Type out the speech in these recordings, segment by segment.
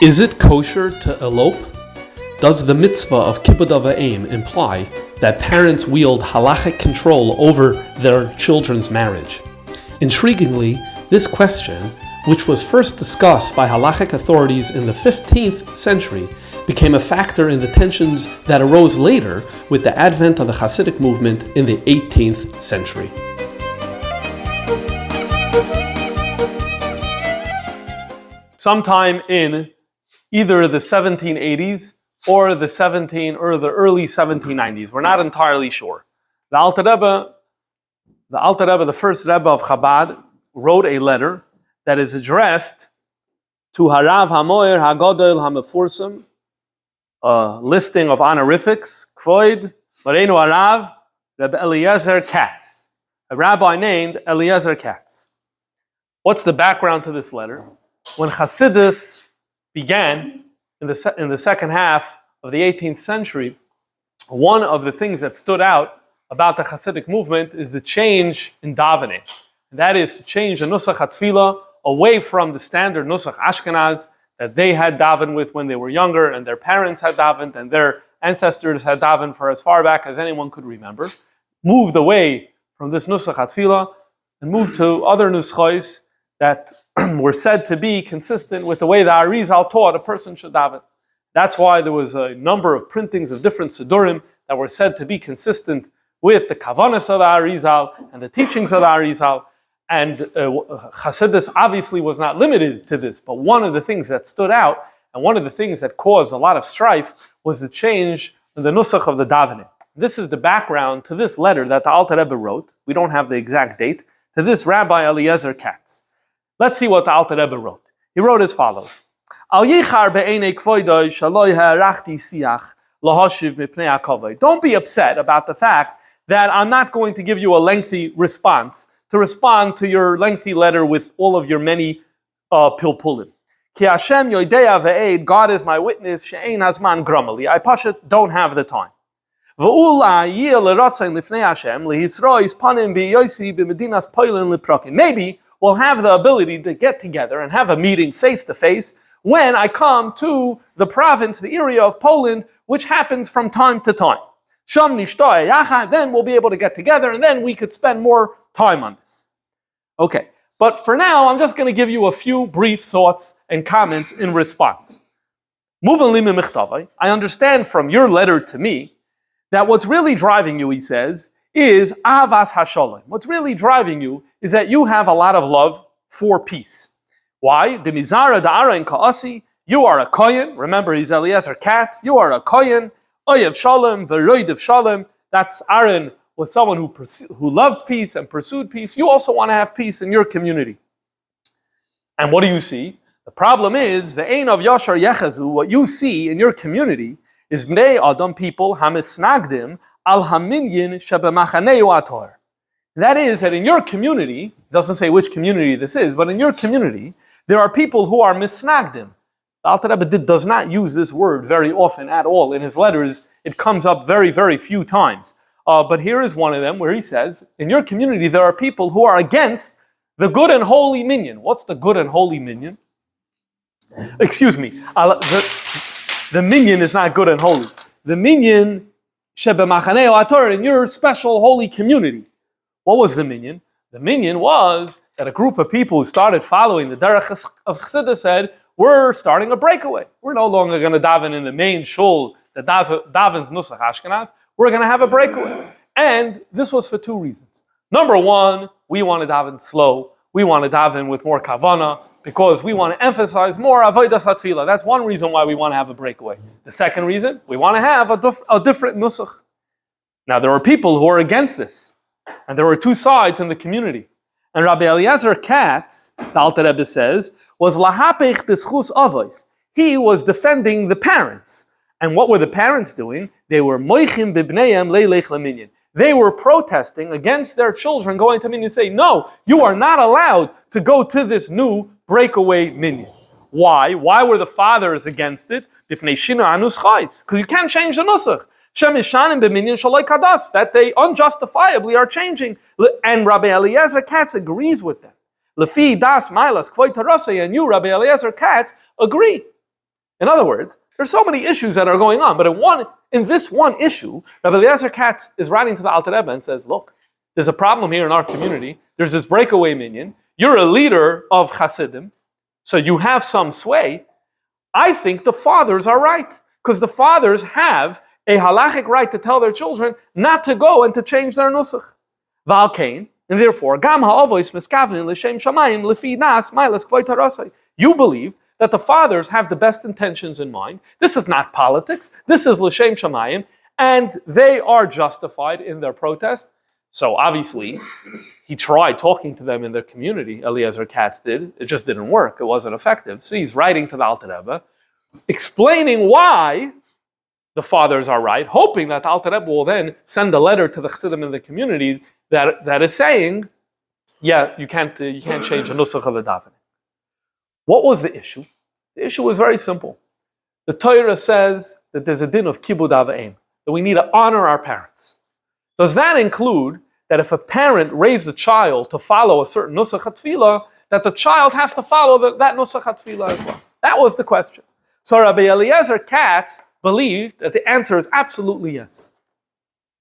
Is it kosher to elope? Does the mitzvah of kibbud av va'em imply that parents wield halachic control over their children's marriage? Intriguingly, this question, which was first discussed by halachic authorities in the 15th century, became a factor in the tensions that arose later with the advent of the Chasidic movement in the 18th century. Sometime in either the 1780s or the early 1790s. We're not entirely sure. The Alter Rebbe, the first Rebbe of Chabad, wrote a letter that is addressed to Harav Hamoyer Hagodol Hamefursim, a listing of honorifics, Kvoid, Morenu Harav, Rebbe Eliezer Katz, a rabbi named Eliezer Katz. What's the background to this letter? When Chassidus began in the second half of the 18th century, one of the things that stood out about the Chasidic movement is the change in davening. That is to change the nusach hatfilah away from the standard nusach Ashkenaz that they had davened with when they were younger, and their parents had davened, and their ancestors had davened for as far back as anyone could remember. Moved away from this nusach hatfilah and moved to other nuschos that were said to be consistent with the way the Arizal taught a person should daven. That's why there was a number of printings of different Sidurim that were said to be consistent with the Kavanas of the Arizal and the teachings of the Arizal. And Chassidus obviously was not limited to this, but one of the things that stood out and one of the things that caused a lot of strife was the change in the nusach of the davening. This is the background to this letter that the Alter Rebbe wrote. We don't have the exact date, to this Rabbi Eliezer Katz. Let's see what the Alter Rebbe wrote. He wrote as follows: Don't be upset about the fact that I'm not going to give you a lengthy response, to respond to your lengthy letter with all of your many pilpulim. God is my witness, I pashat don't have the time. Maybe we'll have the ability to get together and have a meeting face to face when I come to the province, the area of Poland, which happens from time to time. Then we'll be able to get together and then we could spend more time on this. Okay, but for now, I'm just going to give you a few brief thoughts and comments in response. I understand from your letter to me that what's really driving you, he says, is avas hashalom. What's really driving you is that you have a lot of love for peace. Why? The mizara da'ara in ka'asi, you are a kohen. Remember, he's Eliezer Katz. You are a kohen. Oyev shalom, v'roidev shalom. That's Aaron was someone who loved peace and pursued peace. You also want to have peace in your community. And what do you see? The problem is, ve'ein of yashar yechazu, what you see in your community is bnei adam, people, hamisnagdim, al haminyin shebemachaneu ator. That is, that in your community, it doesn't say which community this is, but in your community, there are people who are misnagdim. The Alter Rebbe does not use this word very often at all. In his letters, it comes up very, very few times. But here is one of them where he says, in your community, there are people who are against the good and holy minyan. What's the good and holy minyan? Excuse me. The minyan is not good and holy. The minyan shebemachaneu ator, in your special holy community. What was the minyan? The minyan was that a group of people who started following the derech of Chassidus said, we're starting a breakaway. We're no longer going to daven in the main shul that davens nusach Ashkenaz. We're going to have a breakaway. And this was for two reasons. Number one, we want to daven slow. We want to daven with more kavana because we want to emphasize more avodas hatfilah. That's one reason why we want to have a breakaway. The second reason, we want to have a different nusach. Now, there are people who are against this. And there were two sides in the community. And Rabbi Eliezer Katz, the Alter Rebbe says, was lahapech b'schus avos. He was defending the parents. And what were the parents doing? They were moichim bibneihem leilech leminyan. They were protesting against their children going to minyan, saying, no, you are not allowed to go to this new breakaway minyan. Why? Why were the fathers against it? Because you can't change the nusach. That they unjustifiably are changing. And Rabbi Eliezer Katz agrees with them. And you, Rabbi Eliezer Katz, agree. In other words, there's so many issues that are going on, but in this one issue, Rabbi Eliezer Katz is writing to the Alter Rebbe and says, look, there's a problem here in our community. There's this breakaway minion. You're a leader of Chasidim, so you have some sway. I think the fathers are right, because the fathers have a halachic right to tell their children not to go and to change their nusach. Val Kain, and therefore, Gam ha'avois miskavnin l'shem shamayim lefi nas mailas kvoit harasai. You believe that the fathers have the best intentions in mind. This is not politics. This is l'shem shamayim, and they are justified in their protest. So obviously, he tried talking to them in their community. Eliezer Katz did. It just didn't work. It wasn't effective. So he's writing to the Alter Rebbe, explaining why the fathers are right, hoping that the Alter Rebbe will then send a letter to the Chassidim in the community that is saying, yeah, you can't change the nusach of the davening. What was the issue? The issue was very simple. The Torah says that there's a din of kibud av v'em, that we need to honor our parents. Does that include that if a parent raised a child to follow a certain nusach hatfilah, that the child has to follow that nusach hatfilah as well? That was the question. So Rabbi Eliezer Katz believed that the answer is absolutely yes.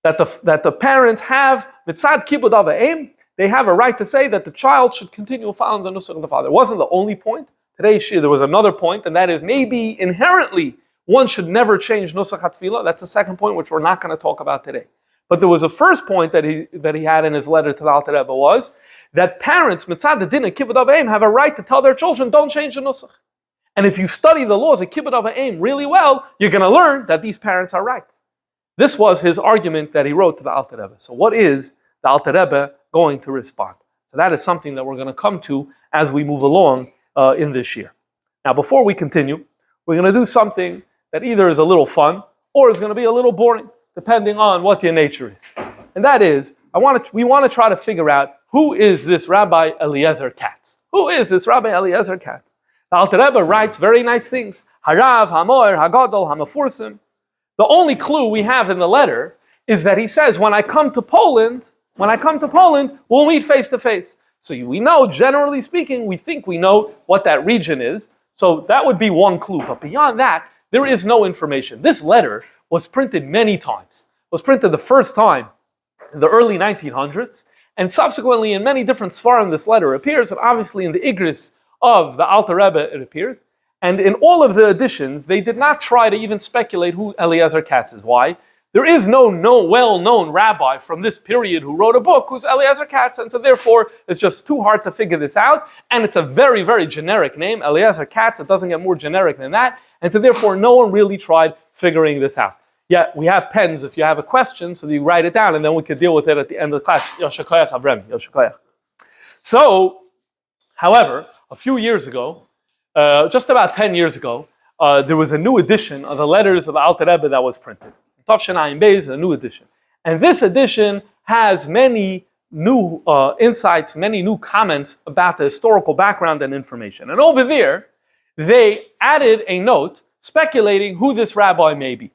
That the parents have mitzad kibud av v'em, they have a right to say that the child should continue following the nusach of the father. It wasn't the only point. Today there was another point, and that is maybe inherently one should never change nusach hatfilah. That's the second point, which we're not going to talk about today. But there was a first point that he had in his letter to the Alter Rebbe was that parents, mitzad the din and kibud av v'em, have a right to tell their children, don't change the nusach. And if you study the laws of kibud av v'em really well, you're going to learn that these parents are right. This was his argument that he wrote to the Alter Rebbe. So what is the Alter Rebbe going to respond? So that is something that we're going to come to as we move along in this year. Now, before we continue, we're going to do something that either is a little fun or is going to be a little boring, depending on what your nature is. And that is, we want to try to figure out who is this Rabbi Eliezer Katz. Who is this Rabbi Eliezer Katz? The Alter Rebbe writes very nice things. Harav, Hamoer, Hagadol, Hamafursim. The only clue we have in the letter is that he says, when I come to Poland, we'll meet face to face. So we know, generally speaking, we think we know what that region is. So that would be one clue. But beyond that, there is no information. This letter was printed many times. It was printed the first time in the early 1900s, and subsequently in many different svarim this letter appears, and obviously in the Igris of the Alter Rebbe it appears. And in all of the editions, they did not try to even speculate who Eliezer Katz is. Why? There is no well-known rabbi from this period who wrote a book who's Eliezer Katz, and so therefore it's just too hard to figure this out, and it's a very, very generic name, Eliezer Katz. It doesn't get more generic than that, and so therefore no one really tried figuring this out. Yet we have pens if you have a question, so you write it down, and then we could deal with it at the end of the class. Yoshikoyach Avremi, Yoshikoyach. So, however, a few years ago, just about 10 years ago, there was a new edition of the letters of the Alter Rebbe that was printed. Tavshanayim Beis, a new edition. And this edition has many new insights, many new comments about the historical background and information. And over there, they added a note speculating who this rabbi may be.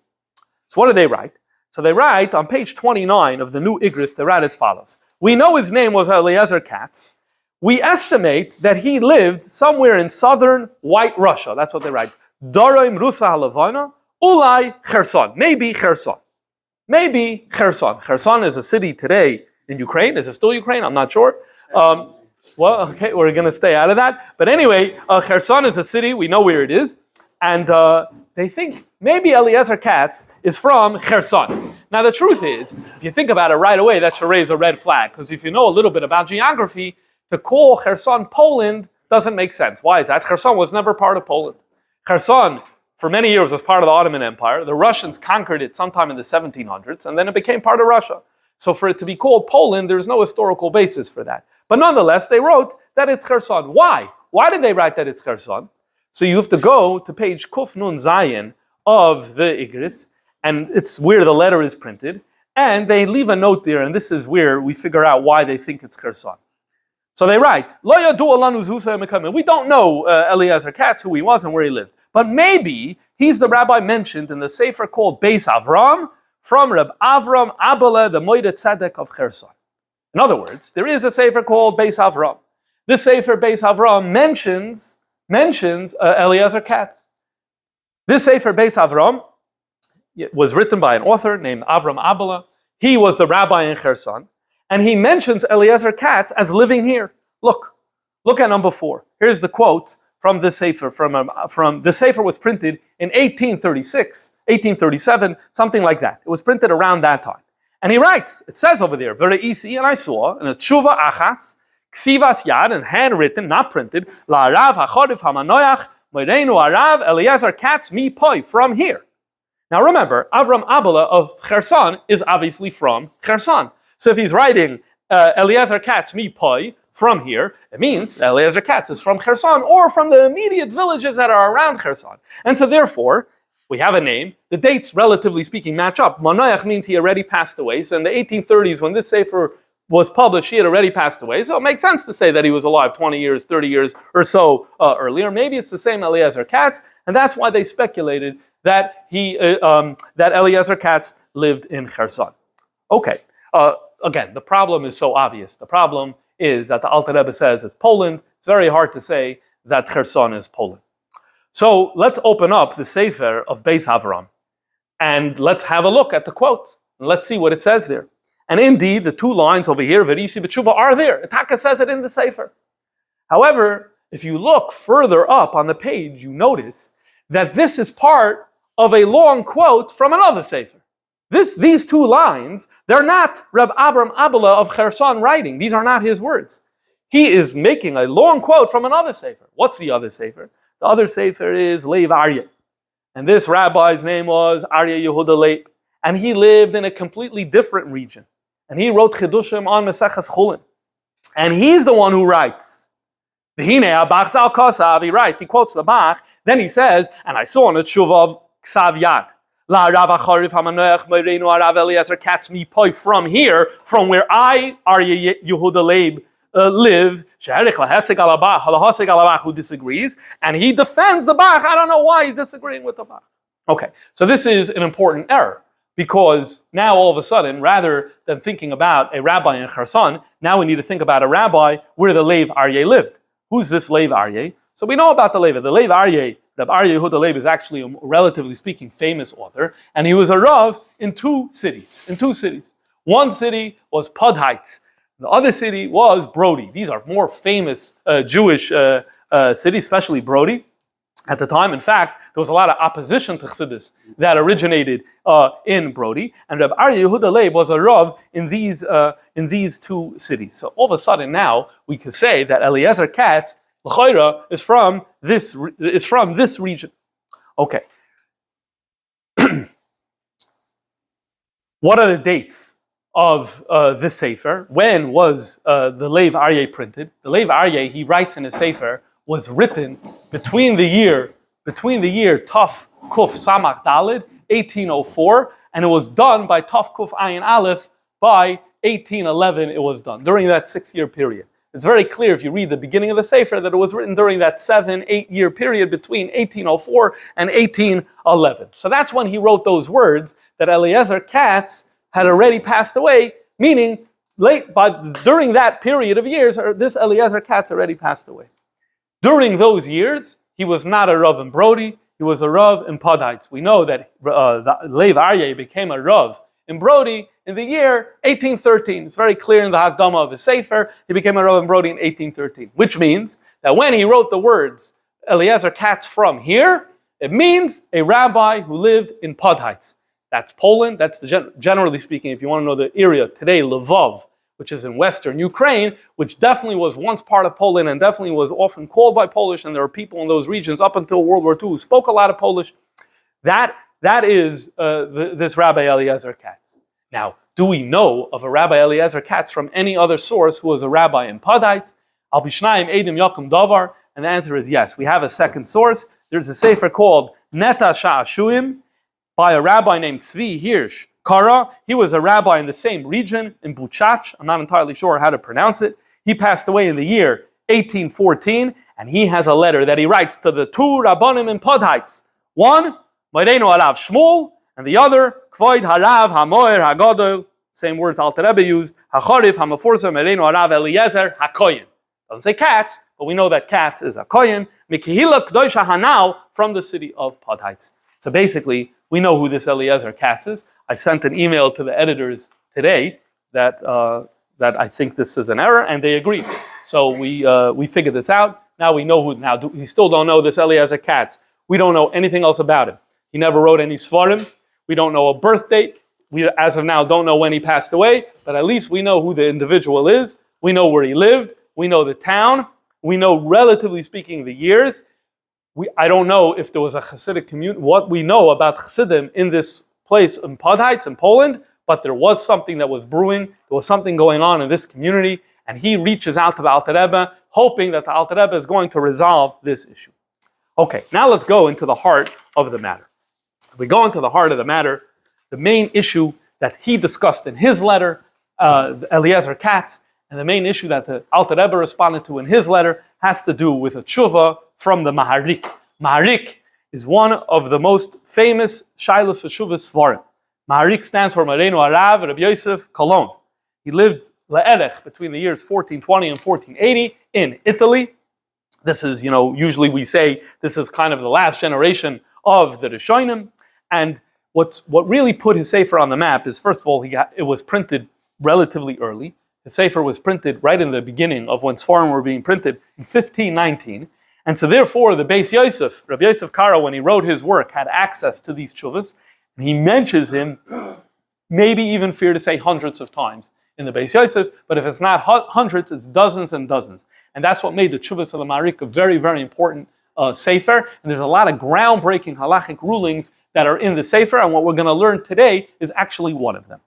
So what do they write? So they write on page 29 of the new Igris, they write as follows. We know his name was Eliezer Katz. We estimate that he lived somewhere in southern White Russia. That's what they write. Daroim Rusa Halavana, Ulai Kherson. Maybe Kherson. Maybe Kherson. Kherson is a city today in Ukraine. Is it still Ukraine? I'm not sure. Well, okay, we're going to stay out of that. But anyway, Kherson is a city. We know where it is. And they think maybe Eliezer Katz is from Kherson. Now, the truth is, if you think about it right away, that should raise a red flag. Because if you know a little bit about geography, to call Kherson Poland doesn't make sense. Why is that? Kherson was never part of Poland. Kherson, for many years, was part of the Ottoman Empire. The Russians conquered it sometime in the 1700s, and then it became part of Russia. So for it to be called Poland, there's no historical basis for that. But nonetheless, they wrote that it's Kherson. Why? Why did they write that it's Kherson? So you have to go to page Kuf Nun Zayin of the Igris, and it's where the letter is printed, and they leave a note there, and this is where we figure out why they think it's Kherson. So they write, we don't know Eliezer Katz, who he was and where he lived. But maybe he's the rabbi mentioned in the sefer called Beis Avram, from Reb Avram Abele, the Moed Tzedek of Kherson. In other words, there is a sefer called Beis Avram. This sefer Beis Avram mentions Eliezer Katz. This Sefer Beis Avram was written by an author named Avram Abela. He was the rabbi in Kherson, and he mentions Eliezer Katz as living here. Look at number 4. Here's the quote from the Sefer. From the Sefer was printed in 1836, 1837, something like that. It was printed around that time. And he writes, it says over there, Vereisi, and I saw, in a tshuva achas, ksivas yad, and handwritten, not printed, la'arav ha'chorif ha'manoyach, moireinu arav Eliezer Katz mi poi, from here. Now remember, Avram Abela of Kherson is obviously from Kherson. So if he's writing Eliezer Katz mi poi, from here, it means Eliezer Katz is from Kherson, or from the immediate villages that are around Kherson. And so therefore, we have a name. The dates, relatively speaking, match up. Manoach means he already passed away. So in the 1830s, when this Sefer was published, he had already passed away. So it makes sense to say that he was alive 20 years, 30 years or so earlier. Maybe it's the same Eliezer Katz, and that's why they speculated that that Eliezer Katz lived in Kherson. Okay. Again, the problem is so obvious. The problem is that the Alter Rebbe says it's Poland. It's very hard to say that Kherson is Poland. So let's open up the Sefer of Beis Avram and let's have a look at the quote. And let's see what it says there. And indeed, the 2 lines over here, Verisi B'tshuva, are there. Itaka says it in the Sefer. However, if you look further up on the page, you notice that this is part of a long quote from another Sefer. These 2 lines, they're not Reb Avram Abela of Kherson writing. These are not his words. He is making a long quote from another Sefer. What's the other Sefer? The other Sefer is Lev Aryeh. And this rabbi's name was Aryeh Yehuda Leib. And he lived in a completely different region. And he wrote Chidushim on Meseches Chulin. And he's the one who writes. V'hinei ha'bach zal kosav, he writes, he quotes the Bach, then he says, and I saw in the tshuva of Ksav Yad, La'arav ha'chorif ha'manoach moireinu arav Eliezer Katz mi poi, from here, from where I, Aryeh Yehuda Leib, live, who disagrees, and he defends the Bach. I don't know why he's disagreeing with the Bach. Okay, so this is an important error, because now all of a sudden, rather than thinking about a rabbi in Kherson, now we need to think about a rabbi where the Lev Aryeh lived. Who's this Lev Aryeh? So we know about the Lev. The Lev Aryeh, Rabbi Aryeh Yehuda Leib, is actually a, relatively speaking, famous author, and he was a Rav in 2 cities. One city was Podhaites. The other city was Brody. These are more famous Jewish cities, especially Brody at the time. In fact, there was a lot of opposition to Chassidus that originated in Brody. And Rabbi Aryeh Yehuda Leib was a Rav in these 2 cities. So all of a sudden now we could say that Eliezer Katz, l'chayra, is from this region. Okay. What are the dates of this Sefer? When was the Lev Aryeh printed? The Lev Aryeh, he writes in his Sefer, was written between the year Taf Kuf Samach Dalid, 1804, and it was done by Taf Kuf Ayin Aleph by 1811. It was done during that 6-year period. It's very clear if you read the beginning of the Sefer that it was written during that 7-8-year period between 1804 and 1811. So that's when he wrote those words that Eliezer Katz had already passed away, meaning during that period of years, this Eliezer Katz already passed away. During those years, he was not a Rav in Brody, he was a Rav in Podhaites. We know that Lev Aryeh became a Rav in Brody in the year 1813. It's very clear in the Hakdama of his Sefer, he became a Rav in Brody in 1813, which means that when he wrote the words Eliezer Katz from here, it means a rabbi who lived in Podhaites. That's Poland. That's generally speaking, if you want to know the area today, Lvov, which is in western Ukraine, which definitely was once part of Poland and definitely was often called by Polish, and there were people in those regions up until World War II who spoke a lot of Polish. That is this Rabbi Eliezer Katz. Now, do we know of a Rabbi Eliezer Katz from any other source who was a rabbi in Podhaites? Al Bishnayim Edim Yakum Davar, and the answer is yes. We have a second source. There's a sefer called Neta Sha'ashuim, by a rabbi named Tzvi Hirsch Kara. He was a rabbi in the same region, in Buchach. I'm not entirely sure how to pronounce it. He passed away in the year 1814, and he has a letter that he writes to the 2 rabbanim in Podhaites. One, Moireinu Harav Shmuel, and the other, Kvoid Harav Hamoer Hagadol, same words Alter Rebbe used, Hacharif Hamaforza Moireinu Harav Eliezer HaKoyen. Doesn't say Katz, but we know that Katz is a Koyen, Mikehila K'dosha Hanal, from the city of Podhaites. So basically, we know who this Eliezer Katz is. I sent an email to the editors today that I think this is an error, and they agreed. So we figured this out. Now we know who. Now we still don't know this Eliezer Katz. We don't know anything else about him. He never wrote any svarim. We don't know a birth date. We, as of now, don't know when he passed away. But at least we know who the individual is. We know where he lived. We know the town. We know, relatively speaking, the years. I don't know if there was a Chasidic community, what we know about Chasidim in this place in Podheits in Poland, but there was something that was brewing, there was something going on in this community, and he reaches out to the Alter Rebbe, hoping that the Alter Rebbe is going to resolve this issue. Okay, now let's go into the heart of the matter. If we go into the heart of the matter, the main issue that he discussed in his letter, Eliezer Katz, and the main issue that the Alter Rebbe responded to in his letter has to do with a tshuva from the Maharik. Maharik is one of the most famous Shailos V'Shuvas Svarim. Maharik stands for Mareinu Arav Rabbi Yosef Cologne. He lived le'erech between the years 1420 and 1480 in Italy. This is, usually we say this is kind of the last generation of the Rishonim. And what really put his sefer on the map is, first of all, it was printed relatively early. The sefer was printed right in the beginning of when Sfarim were being printed in 1519. And so therefore, the Beis Yosef, Rabbi Yosef Karo, when he wrote his work, had access to these tshuvas. And he mentions him, maybe even fear to say hundreds of times in the Beis Yosef. But if it's not hundreds, it's dozens and dozens. And that's what made the tshuvas of the Maharik a very, very important sefer. And there's a lot of groundbreaking halachic rulings that are in the sefer. And what we're going to learn today is actually one of them.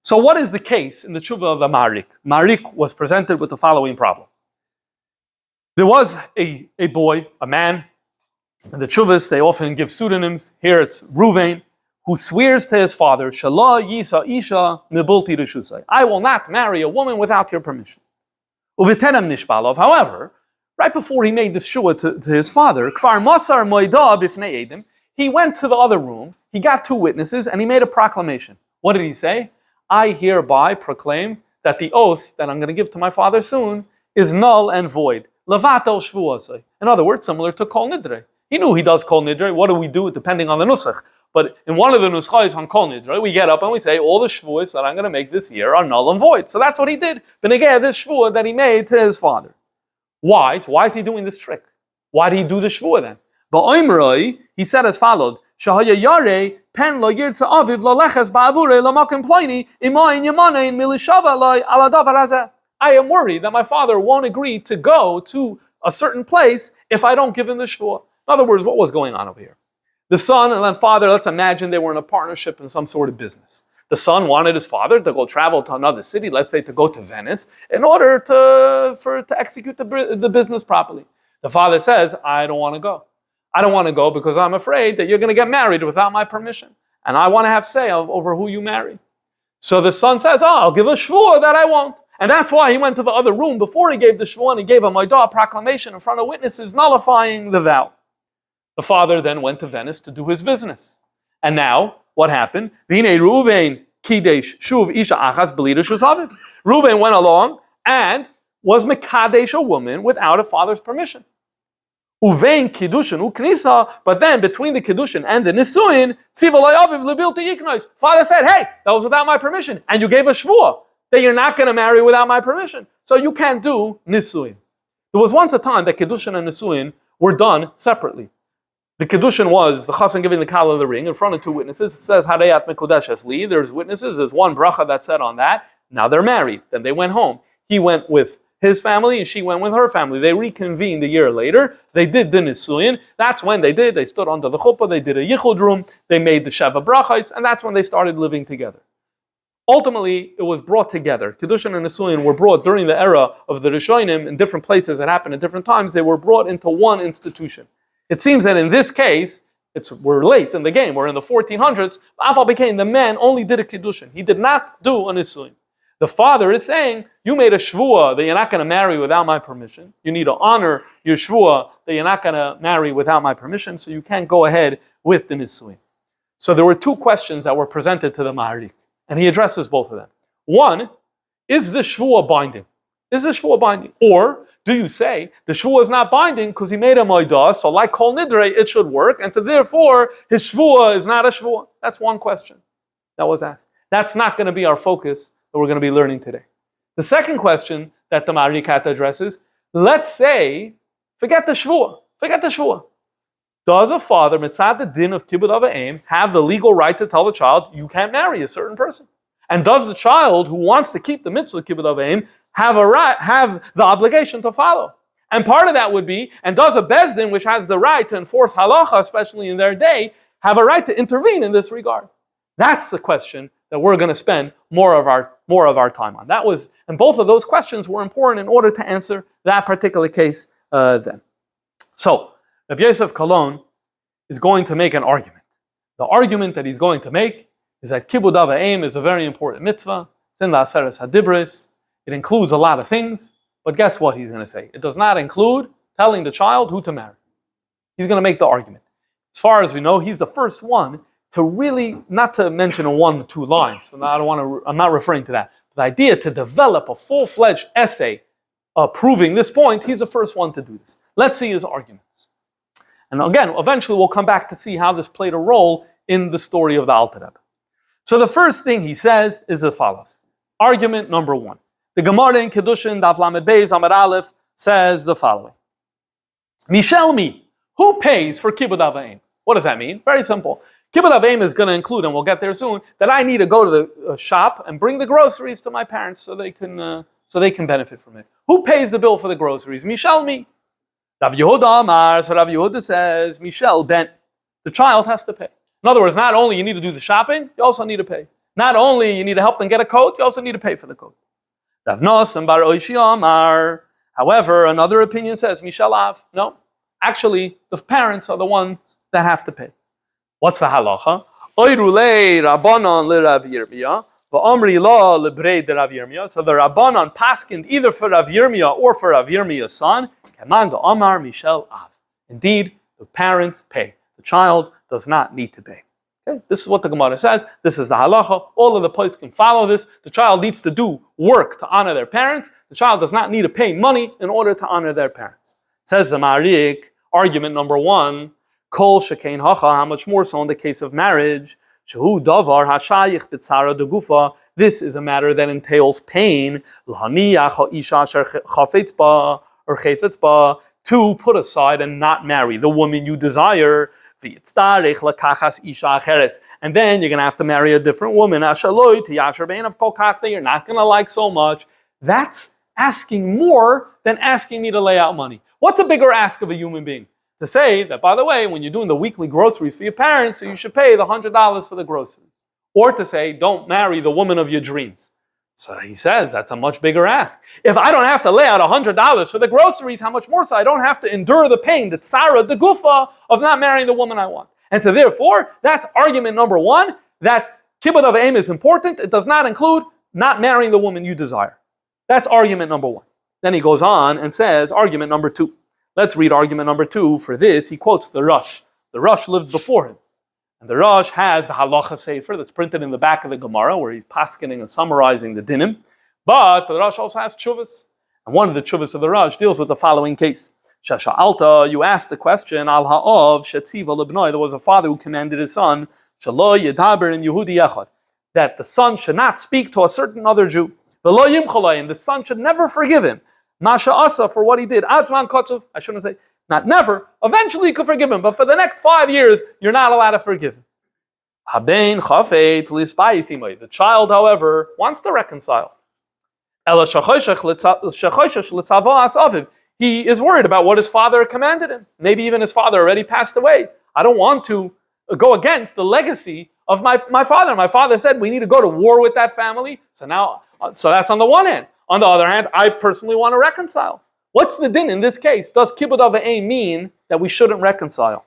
So what is the case in the tshuva of the Maharik? Maharik was presented with the following problem. There was a boy, a man, in the tshuvas, they often give pseudonyms. Here it's Ruvain, who swears to his father, Shala Yisa Isha Mibulti Rishusai. I will not marry a woman without your permission. Uvitenem Nishbalov, however, right before he made this shua to his father, Kfar Masar Moida Bifnei Edim, he went to the other room, he got two witnesses, and he made a proclamation. What did he say? I hereby proclaim that the oath that I'm going to give to my father soon is null and void. Levatel shvuasai. In other words, similar to kol nidre. He knew he does kol nidre. What do we do depending on the nusach? But in one of the nuschais on kol nidre, we get up and we say all the shvuas that I'm going to make this year are null and void. So that's what he did. Benegeh, this shvua that he made to his father. Why? So why is he doing this trick? Why did he do the shvua then? But Oimroi, he said as followed: Shahaya yare pen lo yirtza aviv lo leches ba'avure lo makim ploini imayin yamanein milishava lo aladavar hazeh. I am worried that my father won't agree to go to a certain place if I don't give him the shvua. In other words, what was going on over here? The son and then father, let's imagine they were in a partnership in some sort of business. The son wanted his father to go travel to another city, let's say to go to Venice, in order to execute the business properly. The father says, I don't want to go. I don't want to go because I'm afraid that you're going to get married without my permission. And I want to have say over who you marry. So the son says, I'll give a shvua that I won't. And that's why he went to the other room before he gave the shvua and he gave a maidah proclamation in front of witnesses nullifying the vow. The father then went to Venice to do his business. And now, what happened? Reuven went along and was mekadesh a woman without a father's permission. Uvein kiddushin uknisa, but then between the kiddushin and the nisuin, father said, hey, that was without my permission, and you gave a shvua that you're not going to marry without my permission, so you can't do nisuin. There was once a time that kiddushin and nisuin were done separately. The kiddushin was the chassan giving the kala the ring in front of two witnesses. It says harayat mekudeshes li. There's witnesses. There's one bracha that said on that. Now they're married. Then they went home. He went with his family and she went with her family. They reconvened a year later. They did the nisuin. That's when they did. They stood under the chuppah. They did a yichud room. They made the sheva brachos, and that's when they started living together. Ultimately, it was brought together. Kiddushin and nisuin were brought during the era of the Rishonim in different places. It happened at different times. They were brought into one institution. It seems that in this case, we're late in the game. We're in the 1400s. Afal became the man only did a kiddushin. He did not do a nisuin. The father is saying, you made a shvua that you're not going to marry without my permission. You need to honor your shvua that you're not going to marry without my permission, so you can't go ahead with the nisuin. So there were two questions that were presented to the Maharik, and he addresses both of them. One, is the shvua binding? Is the shvua binding? Or Do you say the shvuah is not binding because he made a moidah, so like kol nidre, it should work, and so therefore his shvuah is not a shvuah? That's one question that was asked. That's not going to be our focus that we're going to be learning today. The second question that the Marikat addresses, let's say, forget the shvuah. Does a father, mitzad the din of kibbud av v'em, have the legal right to tell the child, you can't marry a certain person? And does the child who wants to keep the mitzvah kibbud av v'em have the obligation to follow? And part of that would be, and does a bezdin, which has the right to enforce halacha, especially in their day, have a right to intervene in this regard? That's the question that we're going to spend more of our time on. And both of those questions were important in order to answer that particular case then. So, Rabbi Yosef Kalon is going to make an argument. The argument that he's going to make is that kibbud av v'em is a very important mitzvah. It's in the Aseres HaDibros. It includes a lot of things, but guess what he's going to say? It does not include telling the child who to marry. He's going to make the argument. As far as we know, he's the first one to really, not to mention in 1 or 2 lines, I'm not referring to that. The idea to develop a full-fledged essay proving this point, he's the first one to do this. Let's see his arguments. And again, eventually we'll come back to see how this played a role in the story of the Alter Rebbe. So the first thing he says is as follows. Argument number 1. The Gemara in Kedushin, Daf Lamed Beis, Amar Aleph, says the following. Mishel mi, who pays for kibbud av v'em? What does that mean? Very simple. Kibbud av v'em is going to include, and we'll get there soon, that I need to go to the shop and bring the groceries to my parents so they can benefit from it. Who pays the bill for the groceries? Mishel mi. Rav Yehuda Amar, so Rav Yehuda says, Mishel ben, the child has to pay. In other words, not only you need to do the shopping, you also need to pay. Not only you need to help them get a coat, you also need to pay for the coat. Rav Nosson bar Oishi Amar, however, another opinion says, Mishel av. No, actually, the parents are the ones that have to pay. What's the halacha? Oirulei Rabbanon le Rav Yirmiyah, v'omri lo lebrei de Rav Yirmiyah. So the Rabbanon paskined either for Rav Yirmiyah or for Rav Yirmiyah's son. Amar Mishel Av. Indeed, the parents pay. The child does not need to pay. Okay? This is what the Gemara says. This is the halacha. All of the poskim can follow this. The child needs to do work to honor their parents. The child does not need to pay money in order to honor their parents. Says the Marik, argument number 1, Kol shekein hacha, how much more so in the case of marriage, shehu davar hashayich b'tzara degufa. This is a matter that entails pain. L'haniyach ha'isha asher chafetz ba, or chayfetz ba, to put aside and not marry the woman you desire. And then you're going to have to marry a different woman. You're not going to like so much. That's asking more than asking me to lay out money. What's a bigger ask of a human being? To say that, by the way, when you're doing the weekly groceries for your parents, so you should pay the $100 for the groceries. Or to say, don't marry the woman of your dreams. So he says that's a much bigger ask. If I don't have to lay out $100 for the groceries, how much more so I don't have to endure the pain, the tzara, the gufa of not marrying the woman I want. And so therefore, that's argument number 1, that kibbud av v'em is important. It does not include not marrying the woman you desire. That's argument number 1. Then he goes on and says argument number 2. Let's read argument number 2. For this, he quotes the Rosh. The Rosh lived before him. And the Rosh has the halacha sefer that's printed in the back of the Gemara, where he's paskening and summarizing the dinim. But the Rosh also has tshuvas. And one of the tshuvas of the Rosh deals with the following case. Shasha'alta, you asked the question, al ha'ov shetziva lebnoi, there was a father who commanded his son, shalo yedaber in Yehudi echad, that the son should not speak to a certain other Jew. V'lo yimcholai, and the son should never forgive him. Masha asa, for what he did. Adzman kotzuv, I shouldn't say, not never. Eventually you could forgive him, but for the next 5 years, you're not allowed to forgive him. The child, however, wants to reconcile. He is worried about what his father commanded him. Maybe even his father already passed away. I don't want to go against the legacy of my father. My father said we need to go to war with that family. So that's on the one hand. On the other hand, I personally want to reconcile. What's the din in this case? Does kibbud av v'em mean that we shouldn't reconcile?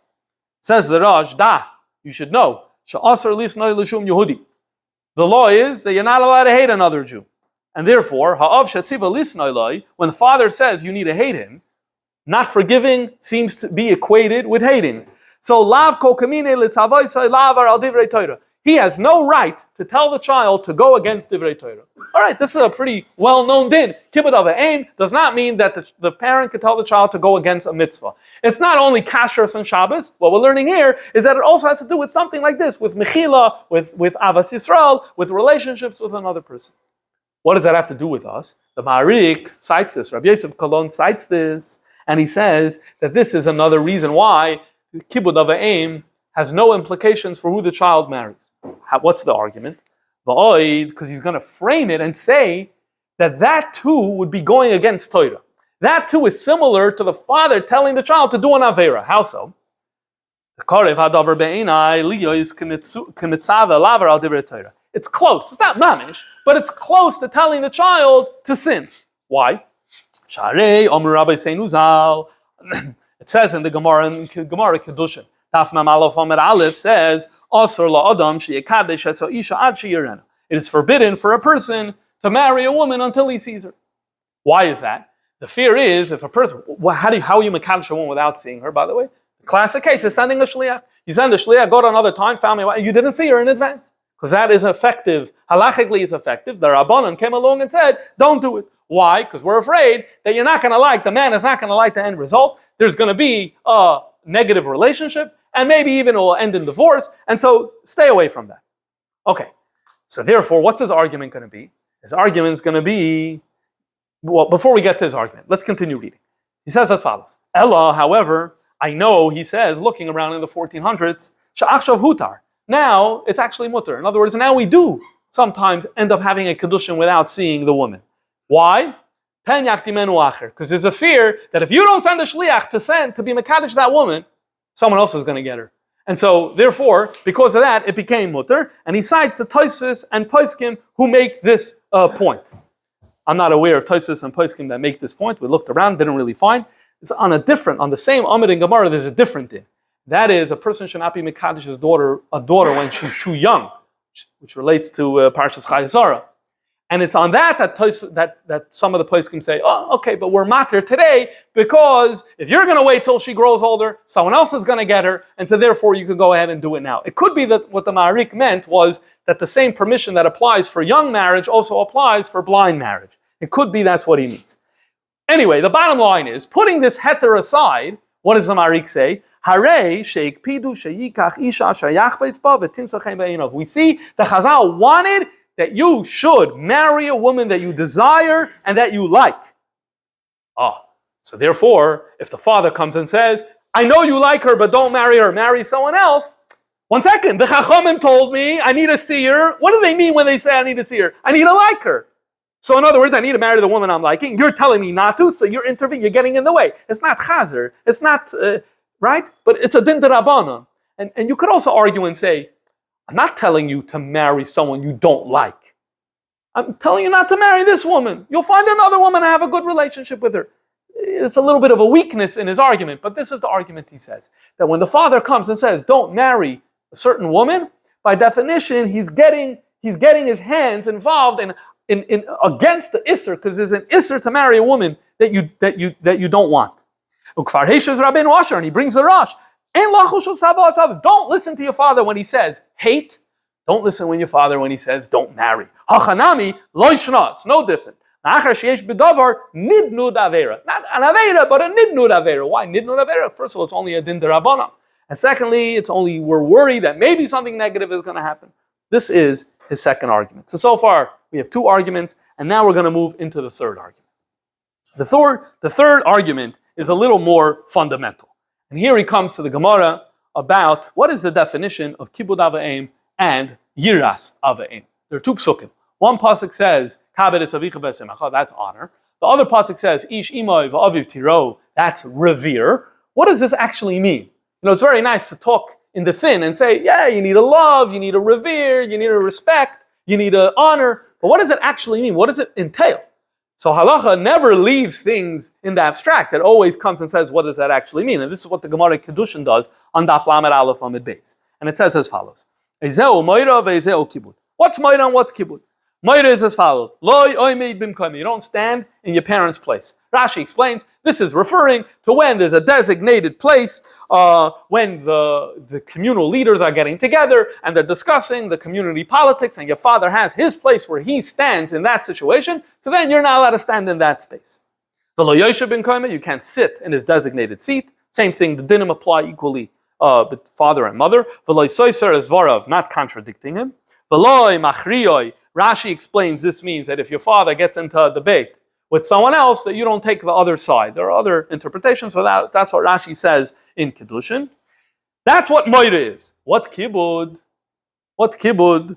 Says the Rosh, you should know. She'asar lisnoi l'shum Yehudi. The law is that you're not allowed to hate another Jew. And therefore, ha'av shetziva lisnoi loi, when the father says you need to hate him, not forgiving seems to be equated with hating. So lav kol kamine litzavoisai lavar al divrei Torah. he has no right to tell the child to go against Divrei Torah. All right, this is a pretty well-known din. Kibbud of aim does not mean that the parent can tell the child to go against a mitzvah. It's not only kashrus and Shabbos. What we're learning here is that it also has to do with something like this, with mechila, with avas Yisrael, with relationships with another person. What does that have to do with us? The Ma'arik cites this. Rabbi Yosef Kolon cites this, and he says that this is another reason why kibbud of aim has no implications for who the child marries. What's the argument? Because he's going to frame it and say that too would be going against Torah. That too is similar to the father telling the child to do an avera. How so? It's close. It's not mamish, but it's close to telling the child to sin. Why? It says in the Gemara Kedushin, Taf Mem Aleph Amud Aleph says, Asur la'adam sheyekadesh es ha'isha ad sheyirena. It is forbidden for a person to marry a woman until he sees her. Why is that? The fear is, if a person, how are you mekadesh a woman without seeing her, by the way? The classic case is sending a shliach. You send a shliach, go to another time, found me, you didn't see her in advance. Because that is effective, halachically it's effective. The Rabbanan came along and said, don't do it. Why? Because we're afraid that you're not going to like, the man is not going to like the end result. There's going to be a negative relationship, and maybe even it will end in divorce, and so stay away from that. Okay, so therefore, what's his argument going to be? His argument is going to be, well, before we get to his argument, let's continue reading. He says as follows, Ella, however, I know, he says, looking around in the 1400s, Sha'achshav hutar, now it's actually mutter. In other words, now we do sometimes end up having a kedushin without seeing the woman. Why? Because there's a fear that if you don't send a shliach to be mekadesh that woman, someone else is going to get her. And so, therefore, because of that, it became mutter. And he cites the Tosfos and Poskim who make this point. I'm not aware of Tosfos and Poskim that make this point. We looked around, didn't really find. It's on the same Amud in Gemara, there's a different din. That is, a person should not be mekadesh's daughter when she's too young, which relates to Parshas Chayesara. And it's on that some of the poskim say, oh, okay, but we're matir today because if you're going to wait till she grows older, someone else is going to get her, and so therefore you can go ahead and do it now. It could be that what the Ma'arik meant was that the same permission that applies for young marriage also applies for blind marriage. It could be that's what he means. Anyway, the bottom line is, putting this heter aside, what does the Ma'arik say? Hare sheik pidu sheyikach isha shayach beitzba v'timsachem be'inov. We see the Chazal wanted that you should marry a woman that you desire and that you like. So therefore, if the father comes and says, I know you like her, but don't marry her, marry someone else. 1 second, the Chachamim told me I need to see her. What do they mean when they say I need to see her? I need to like her. So in other words, I need to marry the woman I'm liking. You're telling me not to, so you're intervening, you're getting in the way. It's not chazer, it's not, right? But it's a din d'Rabbanan. And you could also argue and say, I'm not telling you to marry someone you don't like. I'm telling you not to marry this woman. You'll find another woman and have a good relationship with her. It's a little bit of a weakness in his argument, but this is the argument he says. That when the father comes and says, don't marry a certain woman, by definition, he's getting his hands involved in against the isser, because there's an isser to marry a woman that you don't want. And he brings the Rosh. Don't listen to your father when he says hate. Don't listen when your father when he says don't marry. Hachanami loishna. It's no different. Not an avera, but a nidnud avera. Why nidnud avera? First of all, it's only a din d'Rabbanan, and secondly, we're worried that maybe something negative is going to happen. This is his second argument. So far we have 2 arguments, and now we're going to move into the third argument. The third argument is a little more fundamental. And here he comes to the Gemara about what is the definition of kibud ava'im and yiras ava'im. There are 2 psukim. One pasuk says, kabed es avicha v'esemecha, that's honor. The other pasuk says, ish imay v'aviv tiro, that's revere. What does this actually mean? It's very nice to talk in the thin and say, yeah, you need to love, you need to revere, you need to respect, you need to honor. But what does it actually mean? What does it entail? So halacha never leaves things in the abstract. It always comes and says, what does that actually mean? And this is what the Gemara Kedushin does on Daf Lamed Aleph Amud Beis. And it says as follows. What's moira and what's kibud? Moira is as follows. Loi oimeid bimkomi. You don't stand in your parents' place. Rashi explains this is referring to when there's a designated place, when the communal leaders are getting together and they're discussing the community politics, and your father has his place where he stands in that situation, so then you're not allowed to stand in that space. The lo yoshev bimkomi, you can't sit in his designated seat. Same thing, the dinim apply equally with father and mother. The lo soiser es varav, not contradicting him. The lo machriyoi, Rashi explains this means that if your father gets into a debate with someone else, that you don't take the other side. There are other interpretations for that. That's what Rashi says in Kiddushin. That's what moira is. What kibud? What kibud?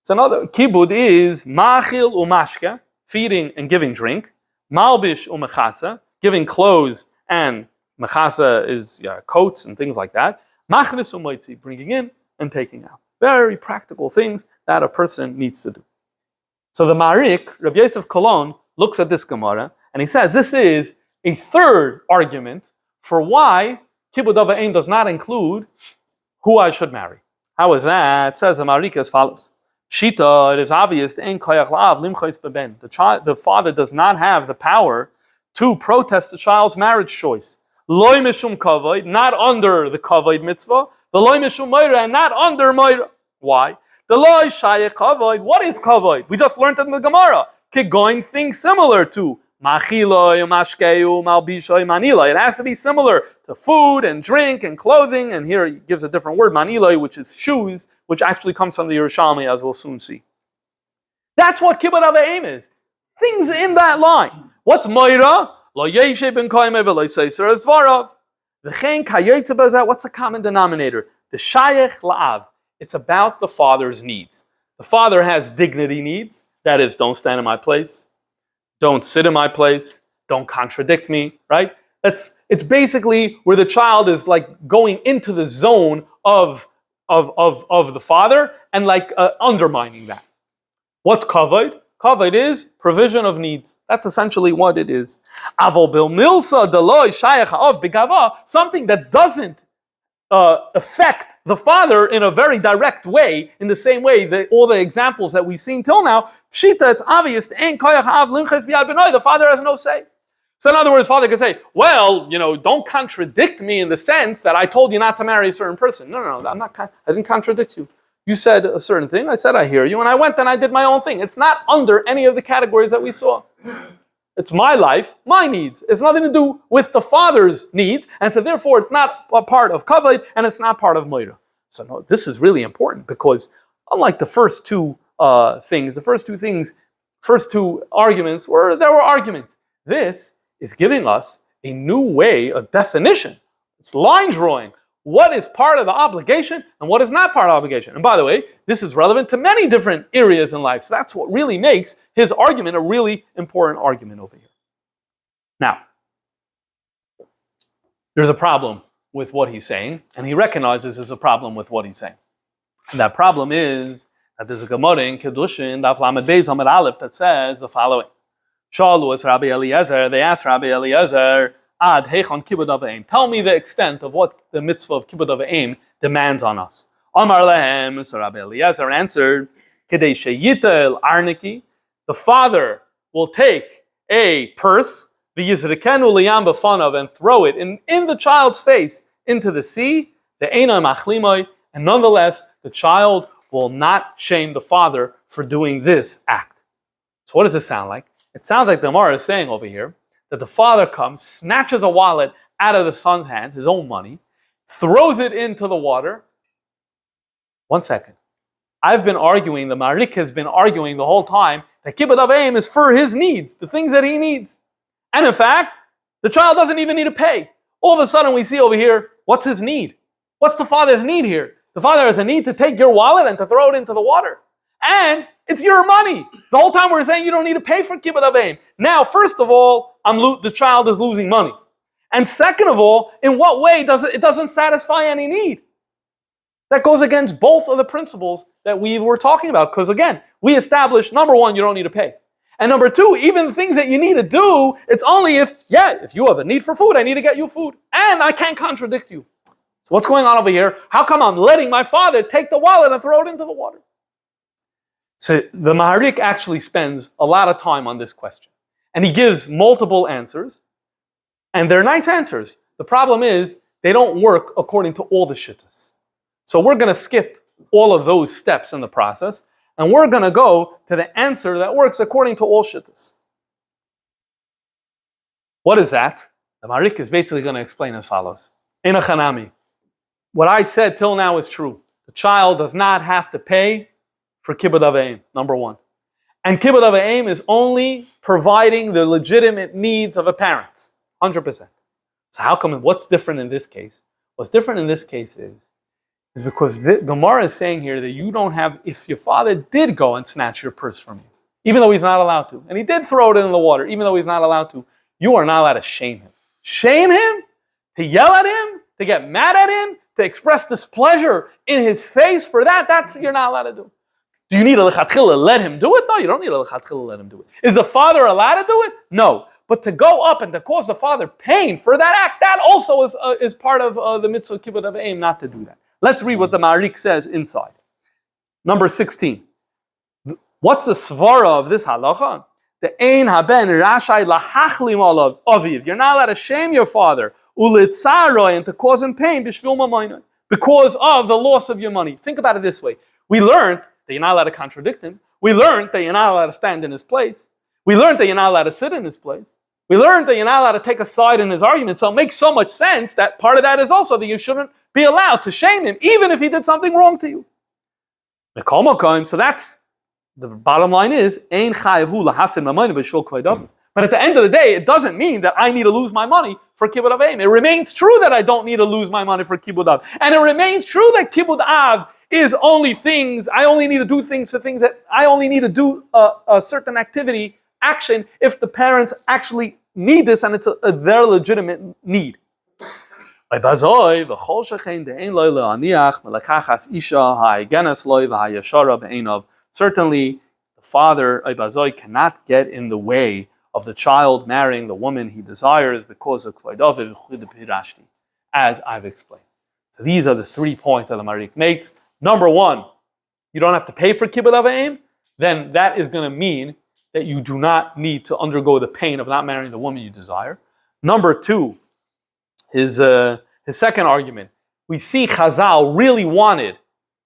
It's another. Kibud is machil umashke, feeding and giving drink. Malbish umechasa, giving clothes, and mechasa is coats and things like that. Machlis umoitzi, bringing in and taking out. Very practical things that a person needs to do. So the Marik, Rabbi Yosef Kolon, looks at this Gemara and he says this is a third argument for why Kibud Av V'Ein does not include who I should marry. How is that? It says the Marik as follows. Shita, it is obvious, the father does not have the power to protest the child's marriage choice. Loi mishum kavod, not under the kavod mitzvah. The loy mishum moira, and not under moira. Why? The loy shayach kavod. What is kavod? We just learned in the Gemara. Kigoin, things similar to machiloy, mashkeu, malbishoy, manila. It has to be similar to food and drink and clothing. And here he gives a different word, maniloy, which is shoes, which actually comes from the Yerushalmi, as we'll soon see. That's what kibbud av v'ein is. Things in that line. What's moira? Lo yeshe ben koime v'lo seiser es dvarav. What's the common denominator? The shayach la'av. It's about the father's needs. The father has dignity needs. That is, don't stand in my place. Don't sit in my place. Don't contradict me, right? It's basically where the child is like going into the zone of the father and like undermining that. What's kavod? Kavod is provision of needs. That's essentially what it is. Avol bil milsa deloy shayach of bigava, something that doesn't affect the father in a very direct way, in the same way that all the examples that we've seen till now, pshita, it's obvious, the father has no say. So in other words, father could say, well, don't contradict me in the sense that I told you not to marry a certain person. No, I didn't contradict you. You said a certain thing, I said I hear you, and I went and I did my own thing. It's not under any of the categories that we saw. It's my life, my needs. It's nothing to do with the father's needs, and so therefore it's not a part of kavod, and it's not part of moira. So no, this is really important, because unlike the first two things, first two arguments there were arguments. This is giving us a new way, a definition. It's line drawing. What is part of the obligation and what is not part of the obligation? And by the way, this is relevant to many different areas in life. So that's what really makes his argument a really important argument over here. Now, there's a problem with what he's saying, and he recognizes there's a problem with what he's saying. And that problem is that there's a Gemara in Kiddushin, Daf Lamed Beis Amud Aleph, that says the following. Shalu es Rabbi Eliezer, they asked Rabbi Eliezer, Ad heichon kibud av v'ein. Tell me the extent of what the mitzvah of kibud av v'ein demands on us. Amar lehem, so Rabbi Eliezer answered, Kedei sheyitel arniki, the father will take a purse, v'yizrikenu liyam b'fanav, and throw it in the child's face into the sea, the einay machlimoy, and nonetheless, the child will not shame the father for doing this act. So what does this sound like? It sounds like the Gemara is saying over here, that the father comes, snatches a wallet out of the son's hand, his own money, throws it into the water. 1 second. I've been arguing, the Marik has been arguing the whole time, that Kibbud Av V'Ein is for his needs, the things that he needs. And in fact, the child doesn't even need to pay. All of a sudden we see over here, what's his need? What's the father's need here? The father has a need to take your wallet and to throw it into the water. And it's your money. The whole time we're saying you don't need to pay for Kibbud Av V'Ein. Now, first of all, the child is losing money. And second of all, in what way does it doesn't satisfy any need? That goes against both of the principles that we were talking about. Because again, we established, number one, you don't need to pay. And number two, even the things that you need to do, it's only if you have a need for food, I need to get you food. And I can't contradict you. So what's going on over here? How come I'm letting my father take the wallet and throw it into the water? So the Maharik actually spends a lot of time on this question. And he gives multiple answers. And they're nice answers. The problem is, they don't work according to all the shittas. So we're going to skip all of those steps in the process. And we're going to go to the answer that works according to all shittas. What is that? The Maharik is basically going to explain as follows. Eina chanami. What I said till now is true. The child does not have to pay for kibbud avayim, number one. And kibbud avayim is only providing the legitimate needs of a parent, 100%. So how come, what's different in this case? What's different in this case is because the Gemara is saying here that you don't have, if your father did go and snatch your purse from you, even though he's not allowed to, and he did throw it in the water, even though he's not allowed to, you are not allowed to shame him. Shame him? To yell at him? To get mad at him? To express displeasure in his face for that? That's you're not allowed to do. Do you need a lechatchila let him do it? No, you don't need a lechatchila let him do it. Is the father allowed to do it? No. But to go up and to cause the father pain for that act, that also is part of the mitzvah kibbud avayim not to do that. Let's read what the Maharik says inside. Number 16. What's the svara of this halacha? The ein haben rashai lahachlim olav aviv. You're not allowed to shame your father ulitzaroi and to cause him pain b'shvil mamayna because of the loss of your money. Think about it this way. We learned that you're not allowed to contradict him. We learned that you're not allowed to stand in his place. We learned that you're not allowed to sit in his place. We learned that you're not allowed to take a side in his argument. So it makes so much sense that part of that is also that you shouldn't be allowed to shame him, even if he did something wrong to you. So that's, the bottom line is, but at the end of the day, it doesn't mean that I need to lose my money for kibbud avayim. It remains true that I don't need to lose my money for kibbud av. And it remains true that kibbud av is only things, I only need to do things for things that I only need to do a certain activity, action, if the parents actually need this and it's their legitimate need. Certainly, the father cannot get in the way of the child marrying the woman he desires because of as I've explained. So these are the 3 points that the Maharik makes. Number 1, you don't have to pay for kibbud avayim. Then that is going to mean that you do not need to undergo the pain of not marrying the woman you desire. Number 2, his second argument, we see Chazal really wanted